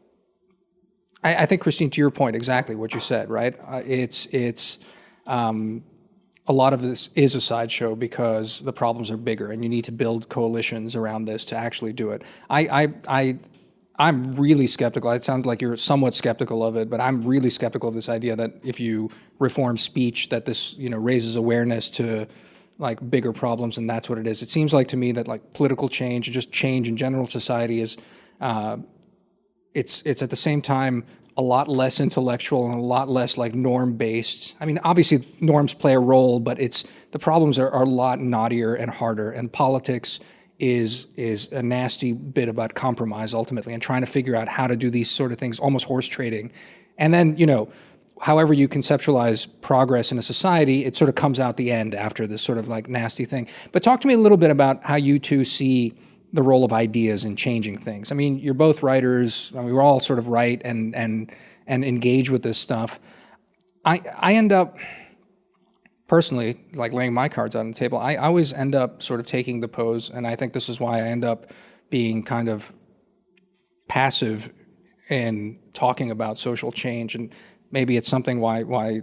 I think, Christine, to your point, exactly what you said, right? It's a lot of this is a sideshow because the problems are bigger, and you need to build coalitions around this to actually do it. I'm really skeptical. It sounds like you're somewhat skeptical of it, but I'm really skeptical of this idea that if you reform speech, that this raises awareness to like bigger problems, and that's what it is. It seems like to me that like political change and just change in general society is. It's at the same time a lot less intellectual and a lot less like norm-based. I mean, obviously norms play a role, but the problems are a lot knottier and harder. And politics is a nasty bit about compromise ultimately, and trying to figure out how to do these sort of things, almost horse trading. And then however you conceptualize progress in a society, it sort of comes out the end after this sort of like nasty thing. But talk to me a little bit about how you two see the role of ideas in changing things. I mean, you're both writers. I mean, we're all sort of write and engage with this stuff. I end up, personally, like laying my cards out on the table, I always end up sort of taking the pose, and I think this is why I end up being kind of passive in talking about social change, and maybe it's something why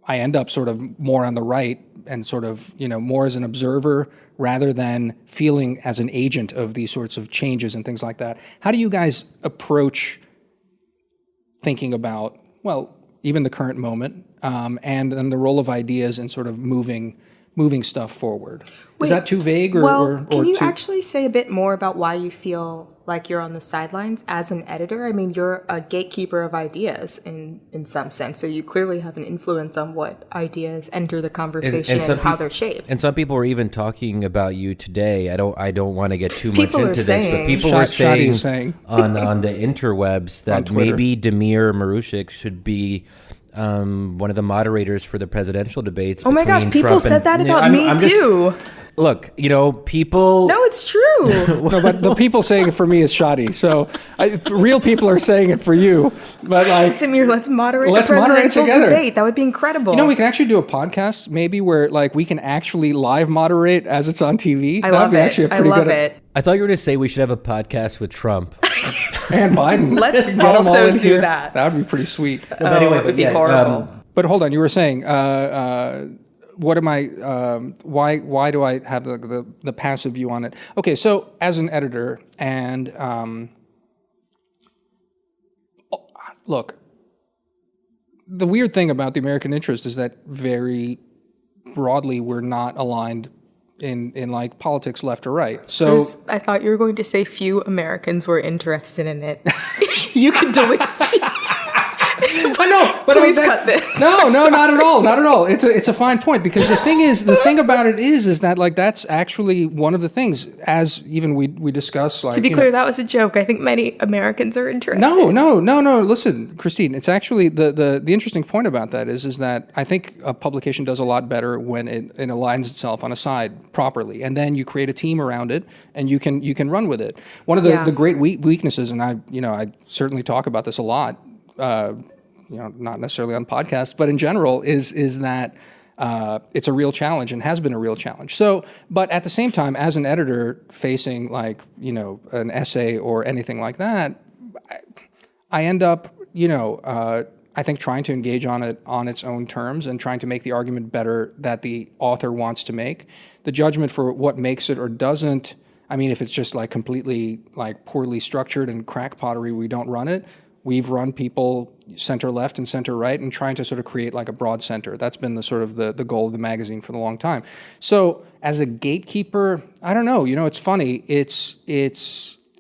I end up sort of more on the right and sort of, more as an observer rather than feeling as an agent of these sorts of changes and things like that. How do you guys approach thinking about, well, even the current moment, and then the role of ideas in sort of moving stuff forward? Is that too vague? Or can you too... actually say a bit more about why you feel like you're on the sidelines as an editor? I mean, you're a gatekeeper of ideas in some sense, so you clearly have an influence on what ideas enter the conversation and how they're shaped. And some people were even talking about you today. I don't want to get too much into this, but people were saying on the interwebs that maybe Damir Marushik should be one of the moderators for the presidential debates. Oh my gosh, people said that about me too. Look, people... No, it's true. No, but the people saying it for me is Shadi. So real people are saying it for you. But like, Damir, let's moderate the presidential debate. That would be incredible. We can actually do a podcast maybe where like we can actually live moderate as it's on TV. I love it. I thought you were going to say we should have a podcast with Trump. And Biden. Let's also do that. That would be pretty sweet. Anyway, it would be horrible. But hold on, you were saying... what am I? Why do I have the passive view on it? Okay, so as an editor, and look, the weird thing about the American interest is that very broadly we're not aligned in like politics left or right. So I thought you were going to say few Americans were interested in it. You can delete. Please cut this. No, not at all, not at all. It's a fine point, because the thing about it is that like that's actually one of the things, as even we discuss, like, to be clear, that was a joke. I think many Americans are interested. No. Listen, Christine, it's actually the interesting point about that is that I think a publication does a lot better when it aligns itself on a side properly, and then you create a team around it, and you can run with it. One of the great weaknesses, and I certainly talk about this a lot, not necessarily on podcasts, but in general, is that it's a real challenge and has been a real challenge. So, but at the same time, as an editor facing like, an essay or anything like that, I end up, I think trying to engage on it on its own terms and trying to make the argument better that the author wants to make. The judgment for what makes it or doesn't, I mean, if it's just like completely like poorly structured and crackpottery, we don't run it. We've run people center left and center right and trying to sort of create like a broad center. That's been the sort of the goal of the magazine for a long time. So as a gatekeeper, I don't know, it's funny. It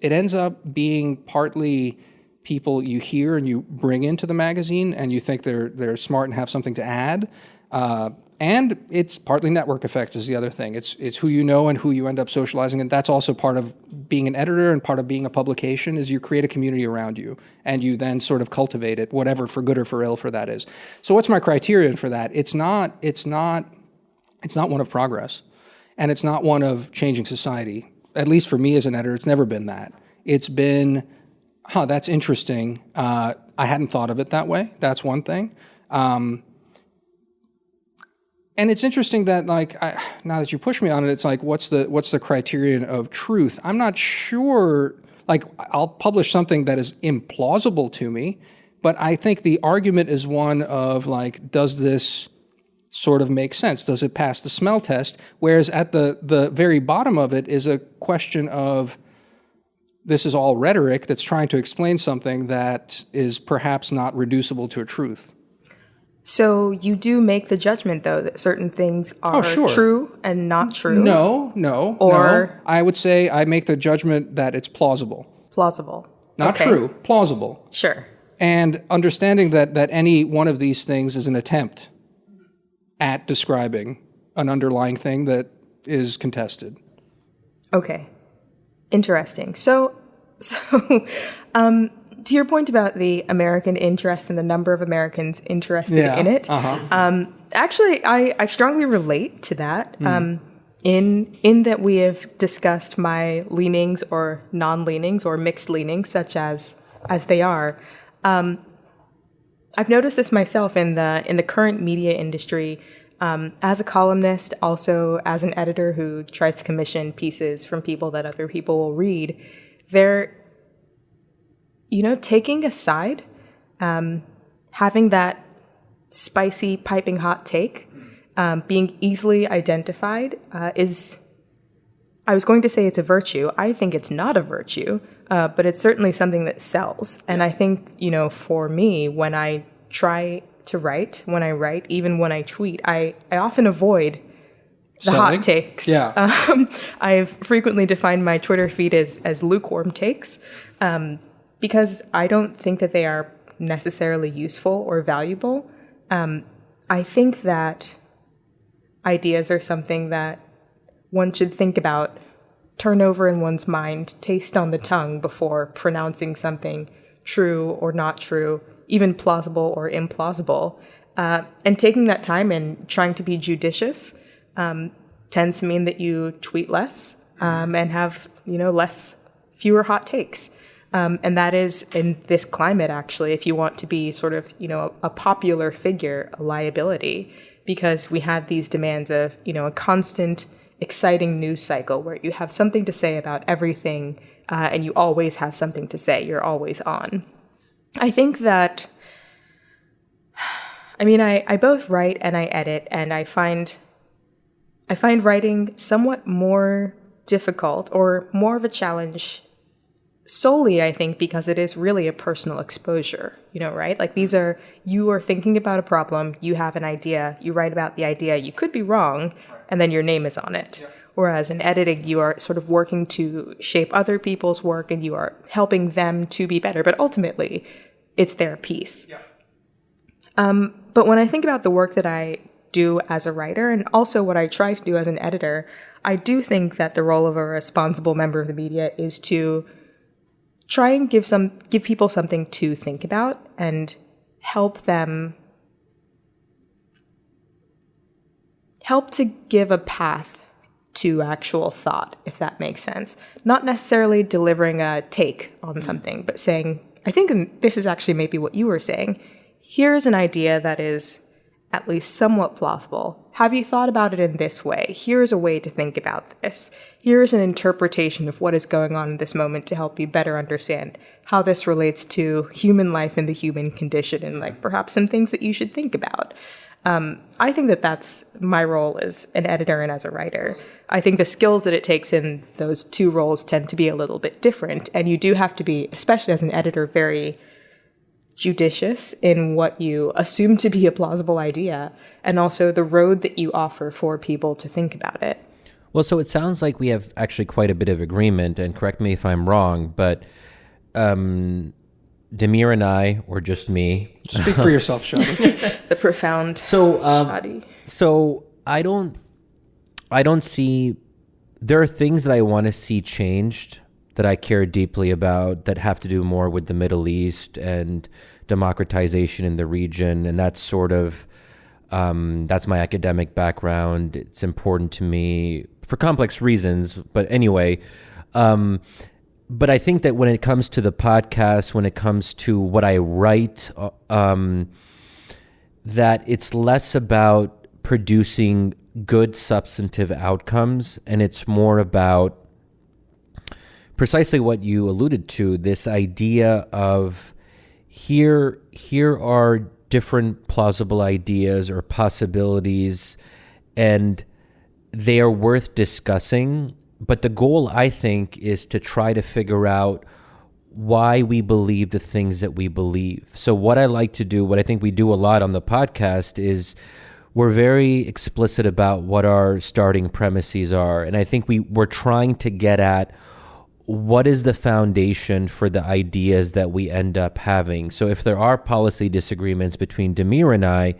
ends up being partly people you hear and you bring into the magazine and you think they're smart and have something to add. And it's partly network effects is the other thing. It's who you know and who you end up socializing, and that's also part of being an editor and part of being a publication is you create a community around you and you then sort of cultivate it, whatever, for good or for ill, for that is. So what's my criterion for that? It's not one of progress, and it's not one of changing society. At least for me as an editor, it's never been that. It's been, that's interesting. I hadn't thought of it that way. That's one thing. And it's interesting that, like, now that you push me on it, it's like, what's the criterion of truth? I'm not sure. Like, I'll publish something that is implausible to me, but I think the argument is one of, like, does this sort of make sense? Does it pass the smell test? Whereas at the very bottom of it is a question of, this is all rhetoric that's trying to explain something that is perhaps not reducible to a truth. So you do make the judgment, though, that certain things are true and not true? No. I would say I make the judgment that it's plausible. Plausible. Not true, plausible. Sure. And understanding that any one of these things is an attempt at describing an underlying thing that is contested. Okay. Interesting. So to your point about the American interest and the number of Americans interested in it, actually, I strongly relate to that. In that we have discussed my leanings or non-leanings or mixed leanings, such as they are. I've noticed this myself in the current media industry, as a columnist, also as an editor who tries to commission pieces from people that other people will read. They're taking a side, having that spicy, piping hot take, being easily identified is, I was going to say it's a virtue. I think it's not a virtue, but it's certainly something that sells. And I think, for me, when I try to write, even when I tweet, I often avoid the hot takes. Yeah. I've frequently defined my Twitter feed as lukewarm takes, because I don't think that they are necessarily useful or valuable. I think that ideas are something that one should think about, turn over in one's mind, taste on the tongue before pronouncing something true or not true, even plausible or implausible. And taking that time and trying to be judicious tends to mean that you tweet less and have, fewer hot takes. And that is, in this climate, actually, if you want to be sort of, a popular figure, a liability, because we have these demands of, a constant, exciting news cycle where you have something to say about everything, and you always have something to say. You're always on. I think that, I both write and I edit, and I find writing somewhat more difficult or more of a challenge solely, I think, because it is really a personal exposure, right? Like you are thinking about a problem, you have an idea, you write about the idea, you could be wrong, and then your name is on it. Yeah. Whereas in editing, you are sort of working to shape other people's work and you are helping them to be better, but ultimately it's their piece. Yeah. But when I think about the work that I do as a writer and also what I try to do as an editor, I do think that the role of a responsible member of the media is to try and give people something to think about and help to give a path to actual thought, if that makes sense. Not necessarily delivering a take on something, but saying, I think this is actually maybe what you were saying. Here's an idea that is at least somewhat plausible. Have you thought about it in this way? Here's a way to think about this. Here's an interpretation of what is going on in this moment to help you better understand how this relates to human life and the human condition and like perhaps some things that you should think about. I think that that's my role as an editor and as a writer. I think the skills that it takes in those two roles tend to be a little bit different. And you do have to be, especially as an editor, very judicious in what you assume to be a plausible idea and also the road that you offer for people to think about it. Well, so it sounds like we have actually quite a bit of agreement, and correct me if I'm wrong, but Damir and I, or just me. Speak for yourself, Shadi. The profound Shadi. So I don't see, there are things that I want to see changed that I care deeply about that have to do more with the Middle East and democratization in the region. And that's sort of, that's my academic background. It's important to me for complex reasons. But anyway, but I think that when it comes to the podcast, when it comes to what I write, that it's less about producing good substantive outcomes, and it's more about precisely what you alluded to, this idea of here are different plausible ideas or possibilities, and they are worth discussing. But the goal, I think, is to try to figure out why we believe the things that we believe. So what I like to do, what I think we do a lot on the podcast, is we're very explicit about what our starting premises are. And I think we're trying to get at what is the foundation for the ideas that we end up having. So if there are policy disagreements between Damir and I,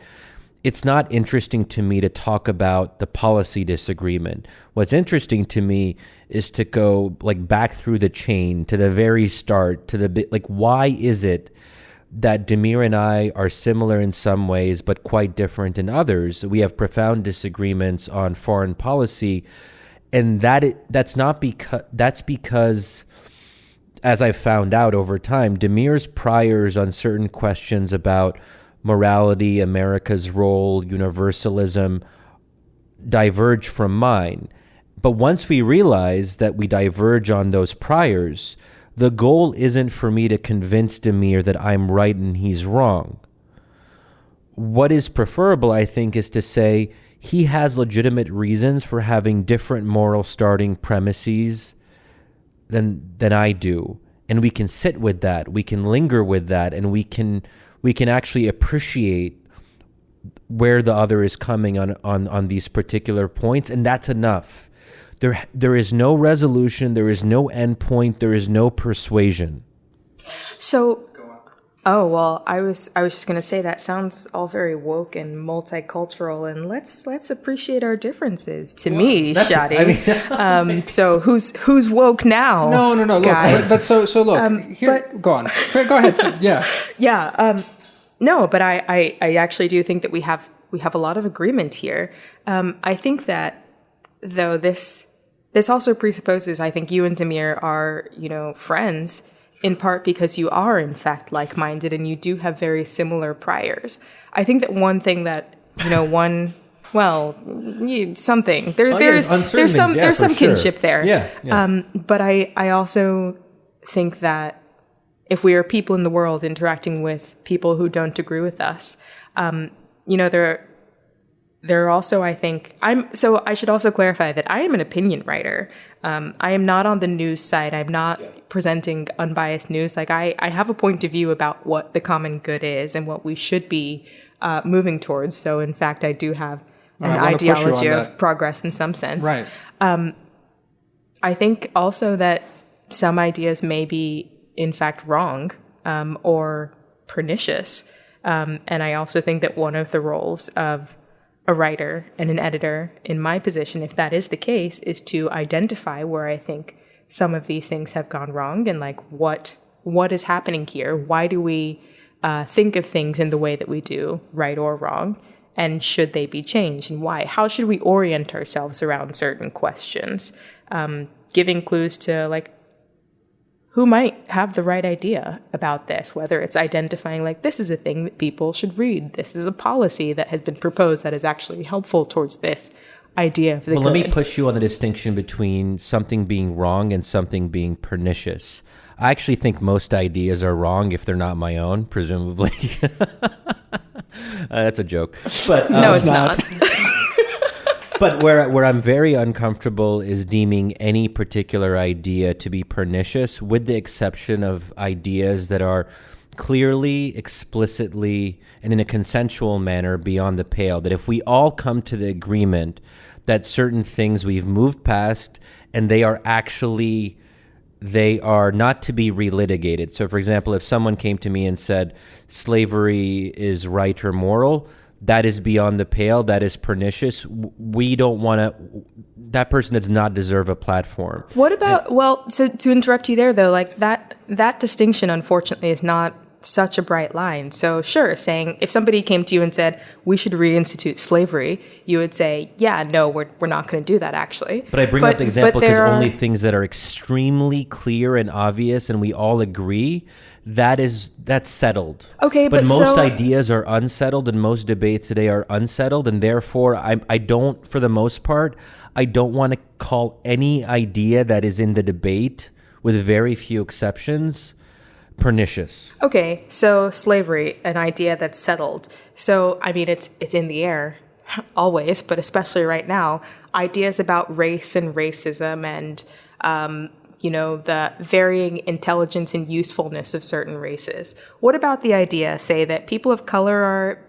it's not interesting to me to talk about the policy disagreement. What's interesting to me is to go like back through the chain to the very start, to the bit, like, why is it that Damir and I are similar in some ways, but quite different in others? We have profound disagreements on foreign policy. And that's because, as I've found out over time, Damir's priors on certain questions about morality, America's role, universalism, diverge from mine. But once we realize that we diverge on those priors, the goal isn't for me to convince Damir that I'm right and he's wrong. What is preferable, I think, is to say he has legitimate reasons for having different moral starting premises than I do. And we can sit with that, we can linger with that, and we can actually appreciate where the other is coming on these particular points, and that's enough. There is no resolution, there is no endpoint, there is no persuasion. So, oh well, I was just gonna say that sounds all very woke and multicultural, and let's appreciate our differences. To me, Shadi. So who's woke now? No. Look, but so look. Here, go on. Go ahead. Yeah. Yeah. No, but I actually do think that we have a lot of agreement here. I think that though this also presupposes, I think you and Damir are, friends, in part because you are in fact like-minded and you do have very similar priors. I think that one thing that, something. There's some kinship there. Yeah. But I also think that if we are people in the world interacting with people who don't agree with us, there are also, I think, I should also clarify that I am an opinion writer. I am not on the news side. I'm not presenting unbiased news. Like I have a point of view about what the common good is and what we should be moving towards. So in fact, I do have an ideology of progress in some sense. Right. I think also that some ideas may be in fact wrong or pernicious. And I also think that one of the roles of a writer and an editor in my position, if that is the case, is to identify where I think some of these things have gone wrong and like what is happening here. Why do we think of things in the way that we do, right or wrong? And should they be changed, and why? How should we orient ourselves around certain questions? Giving clues to like who might have the right idea about this, whether it's identifying like this is a thing that people should read. This is a policy that has been proposed that is actually helpful towards this idea of the good. Let me push you on the distinction between something being wrong and something being pernicious. I actually think most ideas are wrong if they're not my own, presumably. That's a joke. But no, it's not. But where I'm very uncomfortable is deeming any particular idea to be pernicious, with the exception of ideas that are clearly, explicitly, and in a consensual manner beyond the pale. That if we all come to the agreement that certain things we've moved past and they are not to be relitigated. So, for example, if someone came to me and said slavery is right or moral, that is beyond the pale, that is pernicious. We don't want to, that person does not deserve a platform. What about, so to interrupt you there though, like that distinction unfortunately is not such a bright line. So sure, saying if somebody came to you and said we should reinstitute slavery, you would say, yeah, no, we're not going to do that actually. But I bring up the example because only things that are extremely clear and obvious and we all agree, that's settled. Okay, but most ideas are unsettled and most debates today are unsettled, and therefore I don't, for the most part, I don't want to call any idea that is in the debate, with very few exceptions, pernicious. Okay, so slavery, an idea that's settled. So, I mean, it's in the air always, but especially right now, ideas about race and racism and, the varying intelligence and usefulness of certain races. What about the idea, say, that people of color are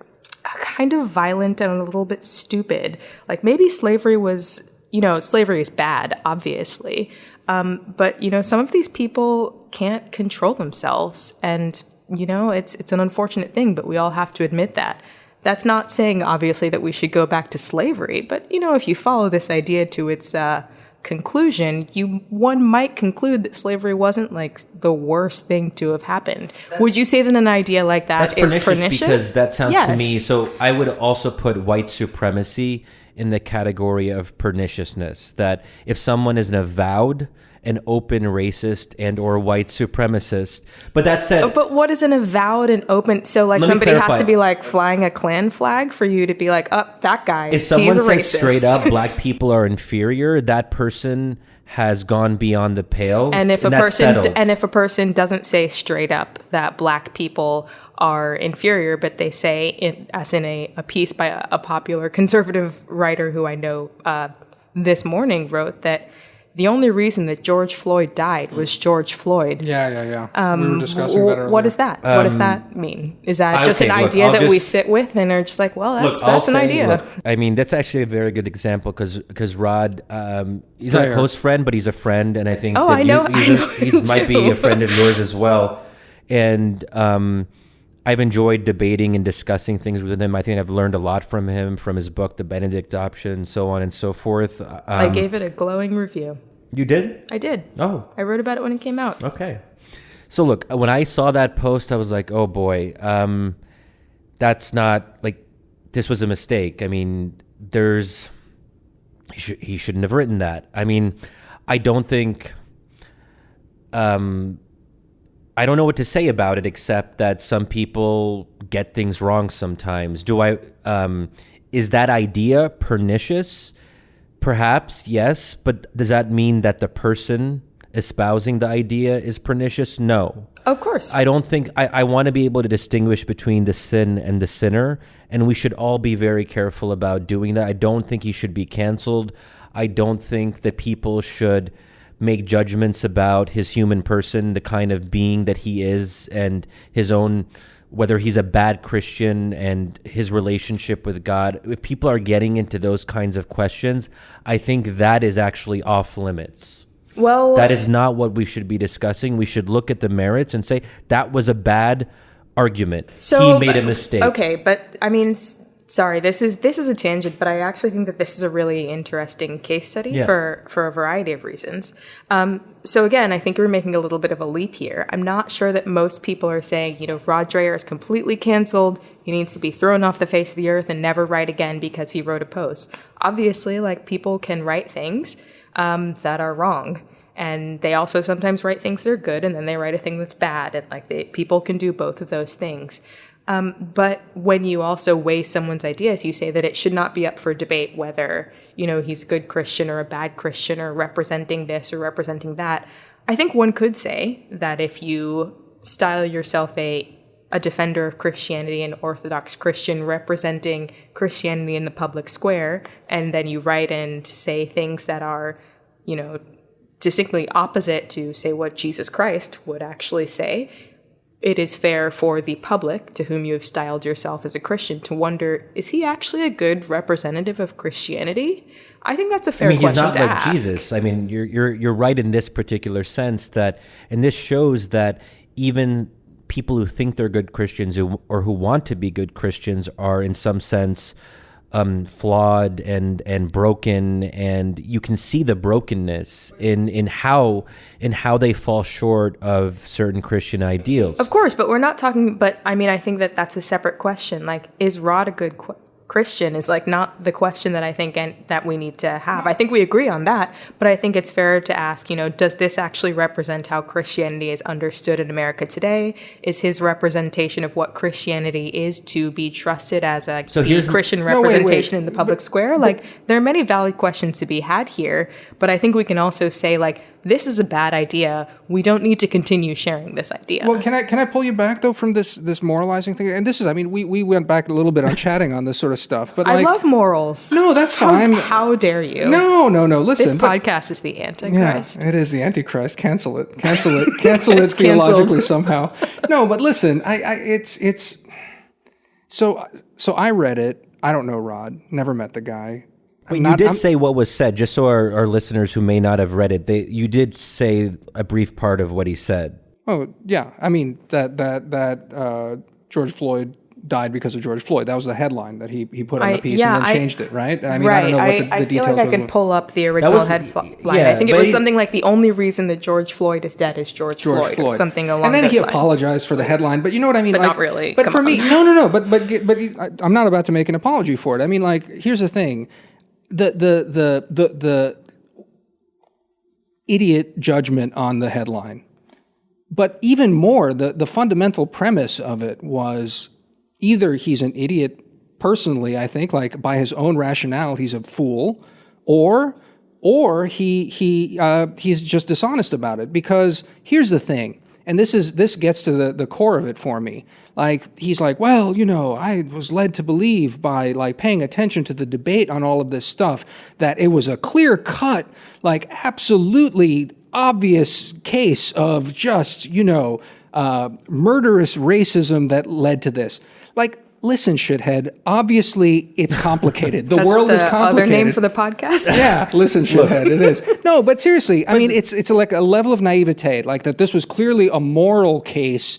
kind of violent and a little bit stupid? Like maybe slavery was, slavery is bad, obviously. But some of these people can't control themselves, and it's an unfortunate thing, but we all have to admit that. That's not saying obviously that we should go back to slavery, but if you follow this idea to its conclusion, one might conclude that slavery wasn't like the worst thing to have happened. Would you say that an idea like that is pernicious? Because that sounds to me. So I would also put white supremacy in the category of perniciousness, that if someone is an avowed and open racist and or white supremacist, but that said... But what is an avowed and open... So like somebody has to be like flying a Klan flag for you to be like, that guy, if someone he's a says racist. Straight up, black people are inferior, that person has gone beyond the pale. And if a person doesn't say straight up that black people are inferior, but they say, as in a piece by a popular conservative writer who I know this morning wrote that the only reason that George Floyd died was George Floyd. Yeah. We were discussing that earlier. What is that? What does that mean? Is that just an idea that we sit with and are just like, well, that's an idea? Look, I mean, that's actually a very good example because Rod, he's not a close friend, but he's a friend, and I think he might be a friend of yours as well. And I've enjoyed debating and discussing things with him. I think I've learned a lot from him, from his book, The Benedict Option, so on and so forth. I gave it a glowing review. You did? I did. Oh. I wrote about it when it came out. Okay. So look, when I saw that post, I was like, oh boy, that's not, like, this was a mistake. I mean, he shouldn't have written that. I mean, I don't think... I don't know what to say about it except that some people get things wrong sometimes. Is that idea pernicious? Perhaps, yes. But does that mean that the person espousing the idea is pernicious? No. Of course. I don't think, I want to be able to distinguish between the sin and the sinner, and we should all be very careful about doing that. I don't think he should be canceled. I don't think that people should make judgments about his human person, the kind of being that he is, and his own, whether he's a bad Christian and his relationship with God. If people are getting into those kinds of questions, I think that is actually off limits. Well, that is not what we should be discussing. We should look at the merits and say that was a bad argument. So He made a mistake. Okay, but I mean, sorry, this is a tangent, but I actually think that this is a really interesting case study for a variety of reasons. So again, I think you're making a little bit of a leap here. I'm not sure that most people are saying, Rod Dreher is completely canceled. He needs to be thrown off the face of the earth and never write again because he wrote a post. Obviously, people can write things that are wrong. And they also sometimes write things that are good, and then they write a thing that's bad. And people can do both of those things. But when you also weigh someone's ideas, you say that it should not be up for debate whether, he's a good Christian or a bad Christian or representing this or representing that. I think one could say that if you style yourself a defender of Christianity, an Orthodox Christian representing Christianity in the public square, and then you write and say things that are, distinctly opposite to, say, what Jesus Christ would actually say, it is fair for the public, to whom you have styled yourself as a Christian, to wonder, is he actually a good representative of Christianity? I think that's a fair question to ask. He's not like Jesus. I mean, you're right in this particular sense and this shows that even people who think they're good Christians or who want to be good Christians are in some sense flawed and broken, and you can see the brokenness in how they fall short of certain Christian ideals. Of course, but we're not talking. But I mean, I think that that's a separate question. Is Rod a good Christian? Is not the question that I think that we need to have. I think we agree on that, but I think it's fair to ask. Does this actually represent how Christianity is understood in America today? Is his representation of what Christianity is to be trusted as a Christian representation in the public square? There are many valid questions to be had here, but I think we can also say this is a bad idea. We don't need to continue sharing this idea. Well, can I pull you back though from this moralizing thing? And this is, we went back a little bit on chatting on this sort of stuff. But I love morals. No, that's fine. How dare you? No. Listen, this podcast is the Antichrist. Yeah, it is the Antichrist. Cancel it. Cancel it theologically somehow. No, but listen, it's so I read it. I don't know Rod. Never met the guy. But you did say what was said, just so our listeners who may not have read it, you did say a brief part of what he said. Oh, yeah. I mean, that George Floyd died because of George Floyd. That was the headline that he put on the piece and then changed it, right? I mean, right. I don't know what the details I feel like I could pull up the original headline. Yeah, I think it was something like the only reason that George Floyd is dead is George Floyd. Or something along those lines. And then he apologized for the headline, but you know what I mean? But not really. But for me, no. But I'm not about to make an apology for it. I mean, here's the thing. The idiot judgment on the headline. But even more, the fundamental premise of it was either he's an idiot personally, I think, by his own rationale, he's a fool, or he's just dishonest about it. Because here's the thing, and this gets to the core of it for me. He's well, I was led to believe by paying attention to the debate on all of this stuff that it was a clear-cut, absolutely obvious case of just, murderous racism that led to this. Listen, shithead, obviously it's complicated. The world is complicated. Other name for the podcast? Yeah, listen, shithead, it is. No, but seriously, I mean, it's like a level of naivete, that this was clearly a moral case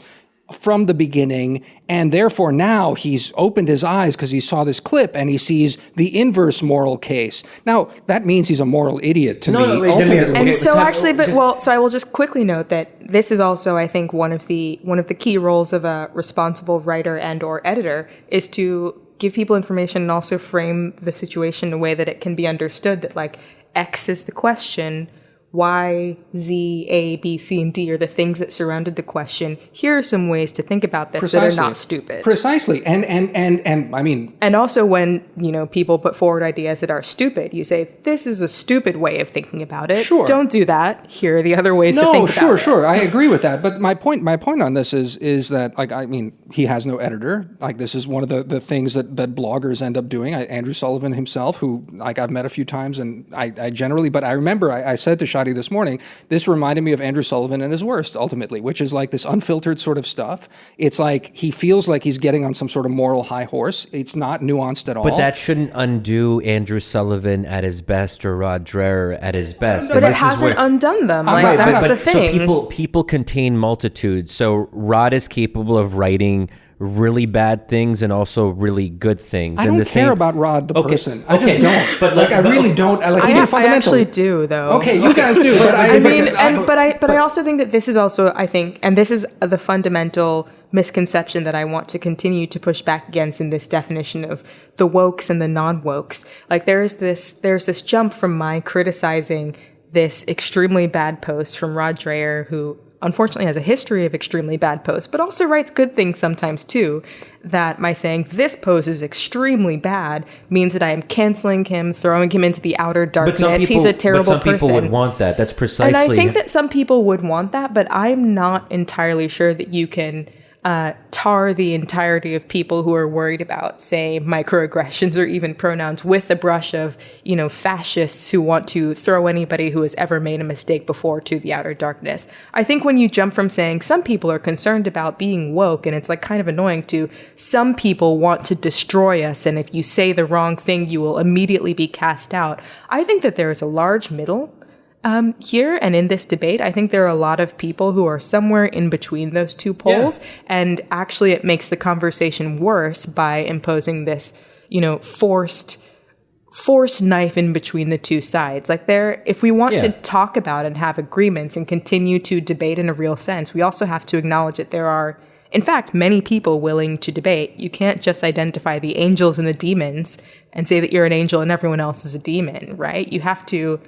from the beginning, and therefore now he's opened his eyes because he saw this clip and he sees the inverse moral case. Now, that means he's a moral idiot to me. Damir, and so actually, so I will just quickly note that this is also, I think, one of the key roles of a responsible writer and or editor is to give people information and also frame the situation in a way that it can be understood that X is the question, Y, Z, A, B, C, and D are the things that surrounded the question. Here are some ways to think about this that are not stupid. Precisely. And I mean... And also when, people put forward ideas that are stupid, you say, this is a stupid way of thinking about it. Sure. Don't do that. Here are the other ways to think about it. Sure. I agree with that. But my point on this is that, he has no editor. This is one of the things that bloggers end up doing. Andrew Sullivan himself, who, I've met a few times, and I generally... But I remember I said to Shadi Shadi this morning, this reminded me of Andrew Sullivan and his worst, ultimately, which is like this unfiltered sort of stuff. It's like he feels like he's getting on some sort of moral high horse. It's not nuanced at all. But that shouldn't undo Andrew Sullivan at his best or Rod Dreher at his best. But it hasn't undone them. Like, right, that's the thing. So people contain multitudes. So Rod is capable of writing really bad things and also really good things. I don't care about Rod the person. I just Okay. don't. But I really don't. I actually do, though. Okay, you guys do. But I also think that this is also, I think, and this is the fundamental misconception that I want to continue to push back against in this definition of the wokes and the non-wokes. Like there's this jump from my criticizing this extremely bad post from Rod Dreher, who unfortunately has a history of extremely bad posts, but also writes good things sometimes too, that my saying this post is extremely bad means that I am canceling him, throwing him into the outer darkness. He's a terrible person. But some people would want that. That's precisely. And I think that some people would want that, but I'm not entirely sure that you can tar the entirety of people who are worried about, say, microaggressions or even pronouns with a brush of, fascists who want to throw anybody who has ever made a mistake before to the outer darkness. I think when you jump from saying some people are concerned about being woke, and it's like kind of annoying, to some people want to destroy us, and if you say the wrong thing, you will immediately be cast out. I think that there is a large middle here, and in this debate, I think there are a lot of people who are somewhere in between those two poles, and actually it makes the conversation worse by imposing this, forced knife in between the two sides. Like if we want to talk about and have agreements and continue to debate in a real sense, we also have to acknowledge that there are, in fact, many people willing to debate. You can't just identify the angels and the demons and say that you're an angel and everyone else is a demon, right? You have to,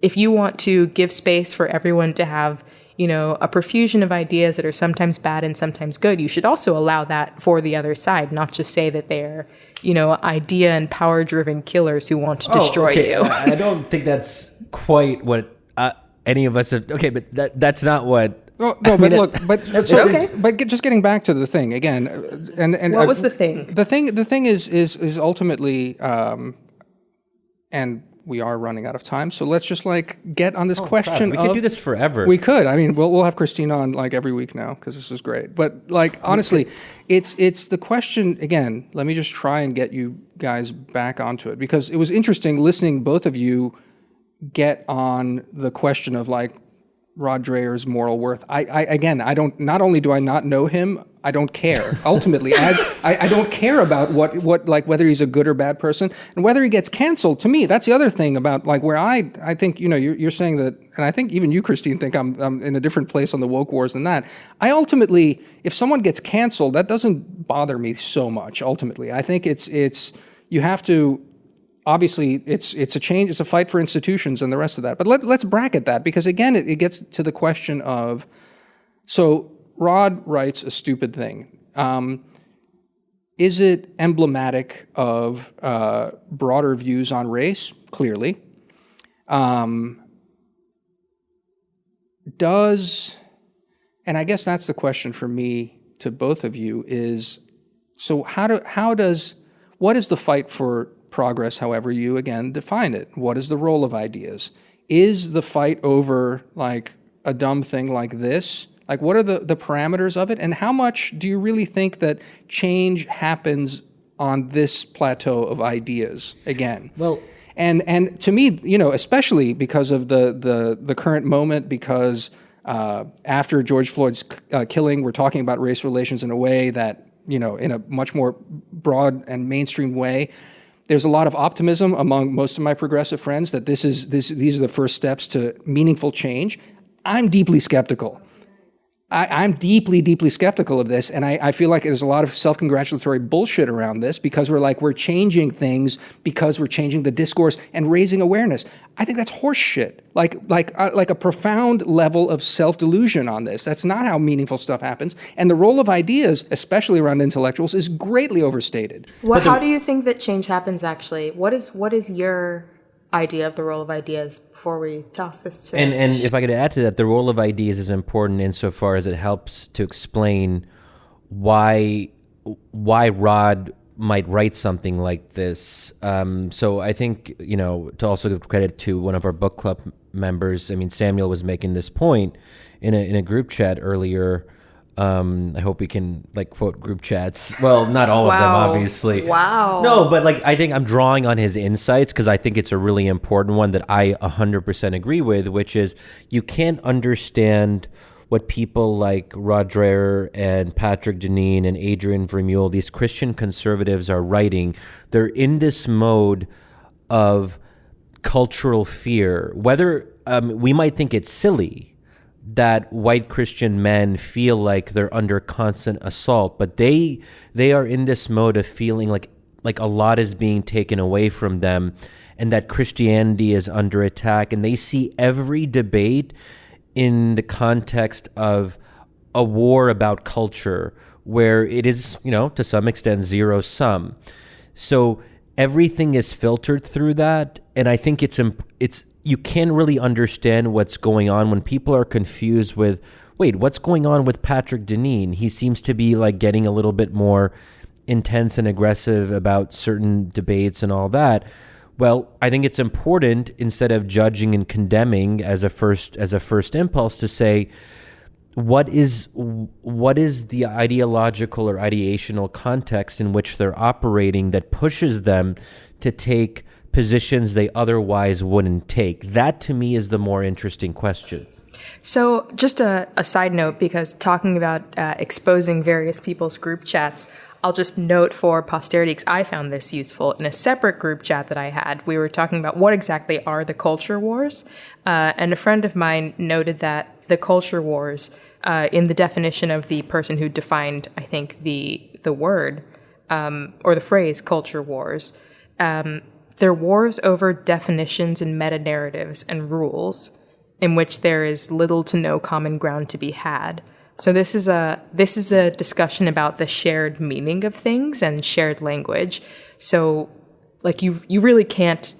if you want to give space for everyone to have, a profusion of ideas that are sometimes bad and sometimes good, you should also allow that for the other side, not just say that they're, idea and power-driven killers who want to destroy you. I don't think that's quite what any of us have. Okay, but that's not what. No, but just getting back to the thing again, and what was the thing? The thing is ultimately, and we are running out of time, so let's just get on this question. We could do this forever. We could. I mean, we'll have Christine on every week now because this is great. But honestly, it's the question again. Let me just try and get you guys back onto it, because it was interesting listening both of you get on the question of Rod Dreher's moral worth. I don't. Not only do I not know him, I don't care. Ultimately, as I don't care about what whether he's a good or bad person and whether he gets canceled. To me, that's the other thing about where I think you're saying that, and I think even you, Christine, think I'm in a different place on the woke wars than that. I ultimately, if someone gets canceled, that doesn't bother me so much. Ultimately, I think it's you have to. Obviously, it's a change. It's a fight for institutions and the rest of that. But let's bracket that, because again, it gets to the question of, so Rod writes a stupid thing. Is it emblematic of broader views on race? Clearly. And I guess that's the question for me to both of you is, so what is the fight for progress, however you, again, define it? What is the role of ideas? Is the fight over a dumb thing like this? What are the parameters of it? And how much do you really think that change happens on this plateau of ideas again? Well, and to me, especially because of the current moment, because after George Floyd's killing, we're talking about race relations in a way that, in a much more broad and mainstream way. There's a lot of optimism among most of my progressive friends that these are the first steps to meaningful change. I'm deeply skeptical. I'm deeply, deeply skeptical of this, and I feel like there's a lot of self-congratulatory bullshit around this because we're changing things because we're changing the discourse and raising awareness. I think that's horse shit. Like a profound level of self-delusion on this. That's not how meaningful stuff happens. And the role of ideas, especially around intellectuals, is greatly overstated. How do you think that change happens? Actually, what is your idea of the role of ideas before we toss this to... And if I could add to that, the role of ideas is important insofar as it helps to explain why Rod might write something like this. So I think, to also give credit to one of our book club members, I mean, Samuel was making this point in a group chat earlier. I hope we can quote group chats. Well, not all of them, obviously. Wow. No, but I think I'm drawing on his insights because I think it's a really important one that I 100% agree with, which is you can't understand what people like Rod Dreher and Patrick Deneen and Adrian Vermeule, these Christian conservatives, are writing. They're in this mode of cultural fear. Whether we might think it's silly that white Christian men feel like they're under constant assault, but they are in this mode of feeling like a lot is being taken away from them, and that Christianity is under attack, and they see every debate in the context of a war about culture, where it is, to some extent, zero sum. So everything is filtered through that, and I think it's you can't really understand what's going on when people are confused with, wait, what's going on with Patrick Deneen? He seems to be getting a little bit more intense and aggressive about certain debates and all that. Well, I think it's important, instead of judging and condemning as a first impulse, to say, what is the ideological or ideational context in which they're operating that pushes them to take positions they otherwise wouldn't take? That, to me, is the more interesting question. So just a side note, because talking about exposing various people's group chats, I'll just note for posterity, because I found this useful in a separate group chat that I had. We were talking about what exactly are the culture wars, and a friend of mine noted that the culture wars, in the definition of the person who defined, I think, the word or the phrase culture wars, they're wars over definitions and meta-narratives and rules in which there is little to no common ground to be had. So this is a discussion about the shared meaning of things and shared language. So you really can't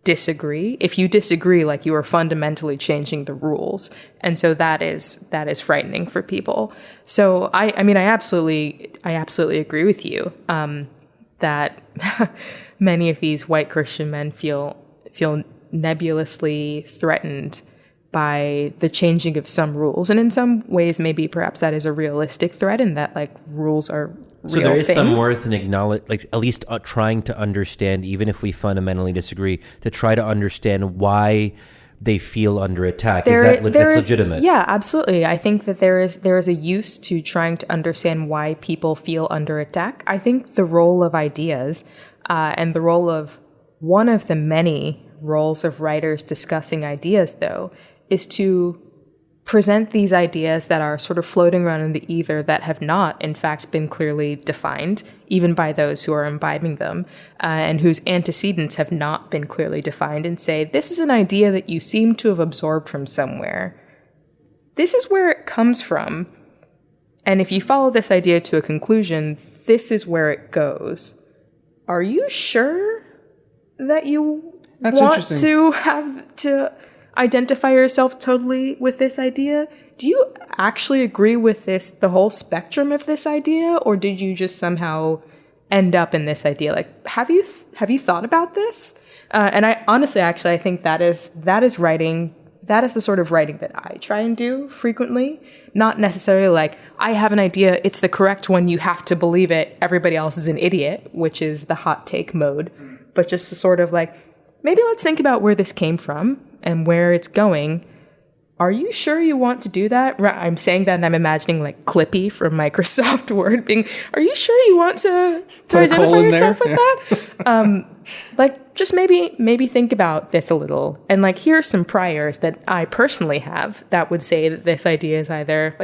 disagree. If you disagree, you are fundamentally changing the rules. And so that is frightening for people. So I absolutely agree with you that many of these white Christian men feel nebulously threatened by the changing of some rules. And in some ways, maybe perhaps that is a realistic threat, and that rules are real So there is things. some worth in at least trying to understand, even if we fundamentally disagree, to try to understand why they feel under attack. That's legitimate? Yeah, absolutely. I think that there is a use to trying to understand why people feel under attack. I think the role of ideas and the role of one of the many roles of writers discussing ideas, though, is to present these ideas that are sort of floating around in the ether that have not, in fact, been clearly defined, even by those who are imbibing them, and whose antecedents have not been clearly defined, and say, this is an idea that you seem to have absorbed from somewhere. This is where it comes from. And if you follow this idea to a conclusion, this is where it goes. Are you sure that you want to have to identify yourself totally with this idea? Do you actually agree with the whole spectrum of this idea, or did you just somehow end up in this idea? Have you thought about this? And I honestly, I think that is writing. That is the sort of writing that I try and do frequently. Not necessarily I have an idea, it's the correct one, you have to believe it, everybody else is an idiot, which is the hot take mode. But just to sort of maybe let's think about where this came from and where it's going. Are you sure you want to do that? I'm saying that and I'm imagining Clippy from Microsoft Word being, are you sure you want to identify yourself with that? Just maybe think about this a little. And here are some priors that I personally have that would say that this idea is either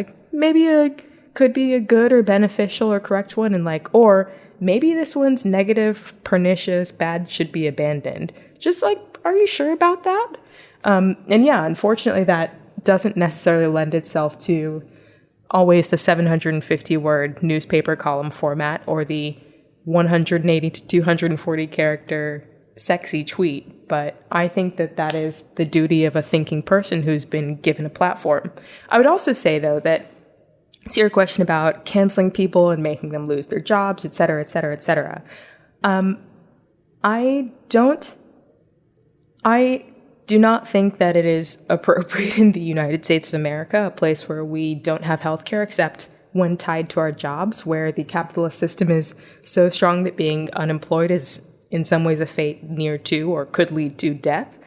could be a good or beneficial or correct one, and or maybe this one's negative, pernicious, bad, should be abandoned. Just are you sure about that? And yeah, unfortunately, that doesn't necessarily lend itself to always the 750 word newspaper column format or the 180 to 240 character sexy tweet. But I think that is the duty of a thinking person who's been given a platform. I would also say, though, that to your question about canceling people and making them lose their jobs, et cetera, et cetera, et cetera. I do not think that it is appropriate in the United States of America, a place where we don't have healthcare except when tied to our jobs, where the capitalist system is so strong that being unemployed is in some ways a fate near to or could lead to death,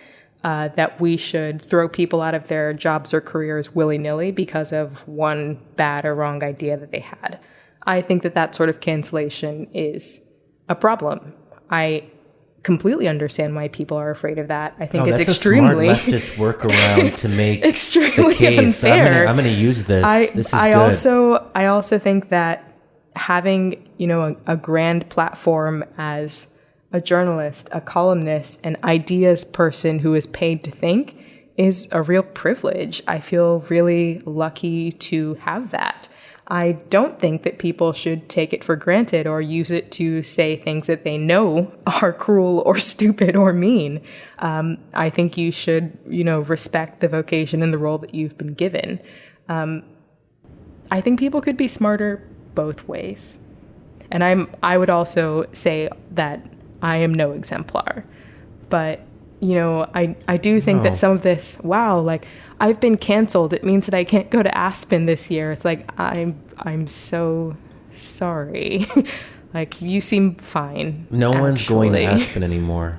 that we should throw people out of their jobs or careers willy-nilly because of one bad or wrong idea that they had. I think that that sort of cancellation is a problem. I completely understand why people are afraid of that. I think it's extremely a smart leftist workaround to make extremely the case. unfair. I'm going to use this. This is I good. I also think that having, a grand platform as a journalist, a columnist, an ideas person who is paid to think is a real privilege. I feel really lucky to have that. I don't think that people should take it for granted or use it to say things that they know are cruel or stupid or mean. I think you should, respect the vocation and the role that you've been given. I think people could be smarter both ways. And I would also say that I am no exemplar. But, I do think that some of this, I've been canceled. It means that I can't go to Aspen this year. It's like, I'm so sorry. Like, you seem fine. No one's going to Aspen anymore.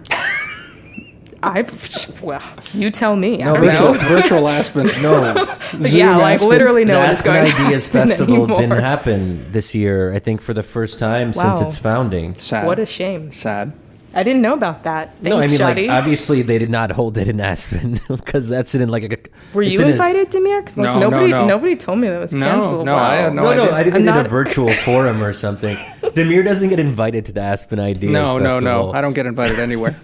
You tell me. No, I don't know. Virtual Aspen. No. Aspen. Literally no The one is Aspen going to Ideas Aspen Festival anymore. didn't happen this year, I think for the first time since its founding. Sad. What a shame. Sad. I didn't know about that. Thanks, No, I mean, Shadi. obviously they did not hold it in Aspen because that's in like a. Were you invited, Damir? Because No. nobody told me that was canceled. No, I had no No, idea. I think I'm they did not- a virtual forum or something. Damir doesn't get invited to the Aspen Ideas No. Festival. I don't get invited anywhere.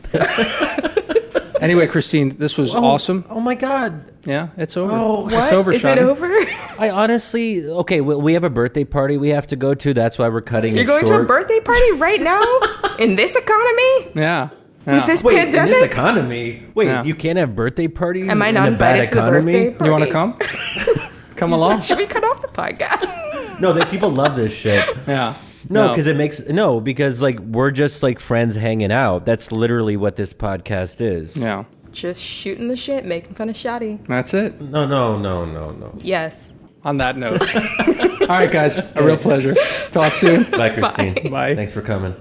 Anyway, Christine, this was awesome. Oh my God. Yeah, it's over. Oh, What? It's over, Is Shadi. it over? I honestly, okay, we have a birthday party we have to go to. That's why we're cutting You're it going short. to a birthday party right now? In this economy? Yeah. With this Wait, pandemic? in this economy? Wait, Yeah. you can't have birthday parties Am I in not a bad invited to the economy? birthday party? You want to come? Come along? Should we cut off the podcast? No, people love this shit. Yeah. No, because like we're just like friends hanging out. That's literally what this podcast is. Yeah. Just shooting the shit, making fun of Shadi. That's it. No. Yes. On that note. All right, guys. A real pleasure. Talk soon. Bye, Christine. Bye. Thanks for coming.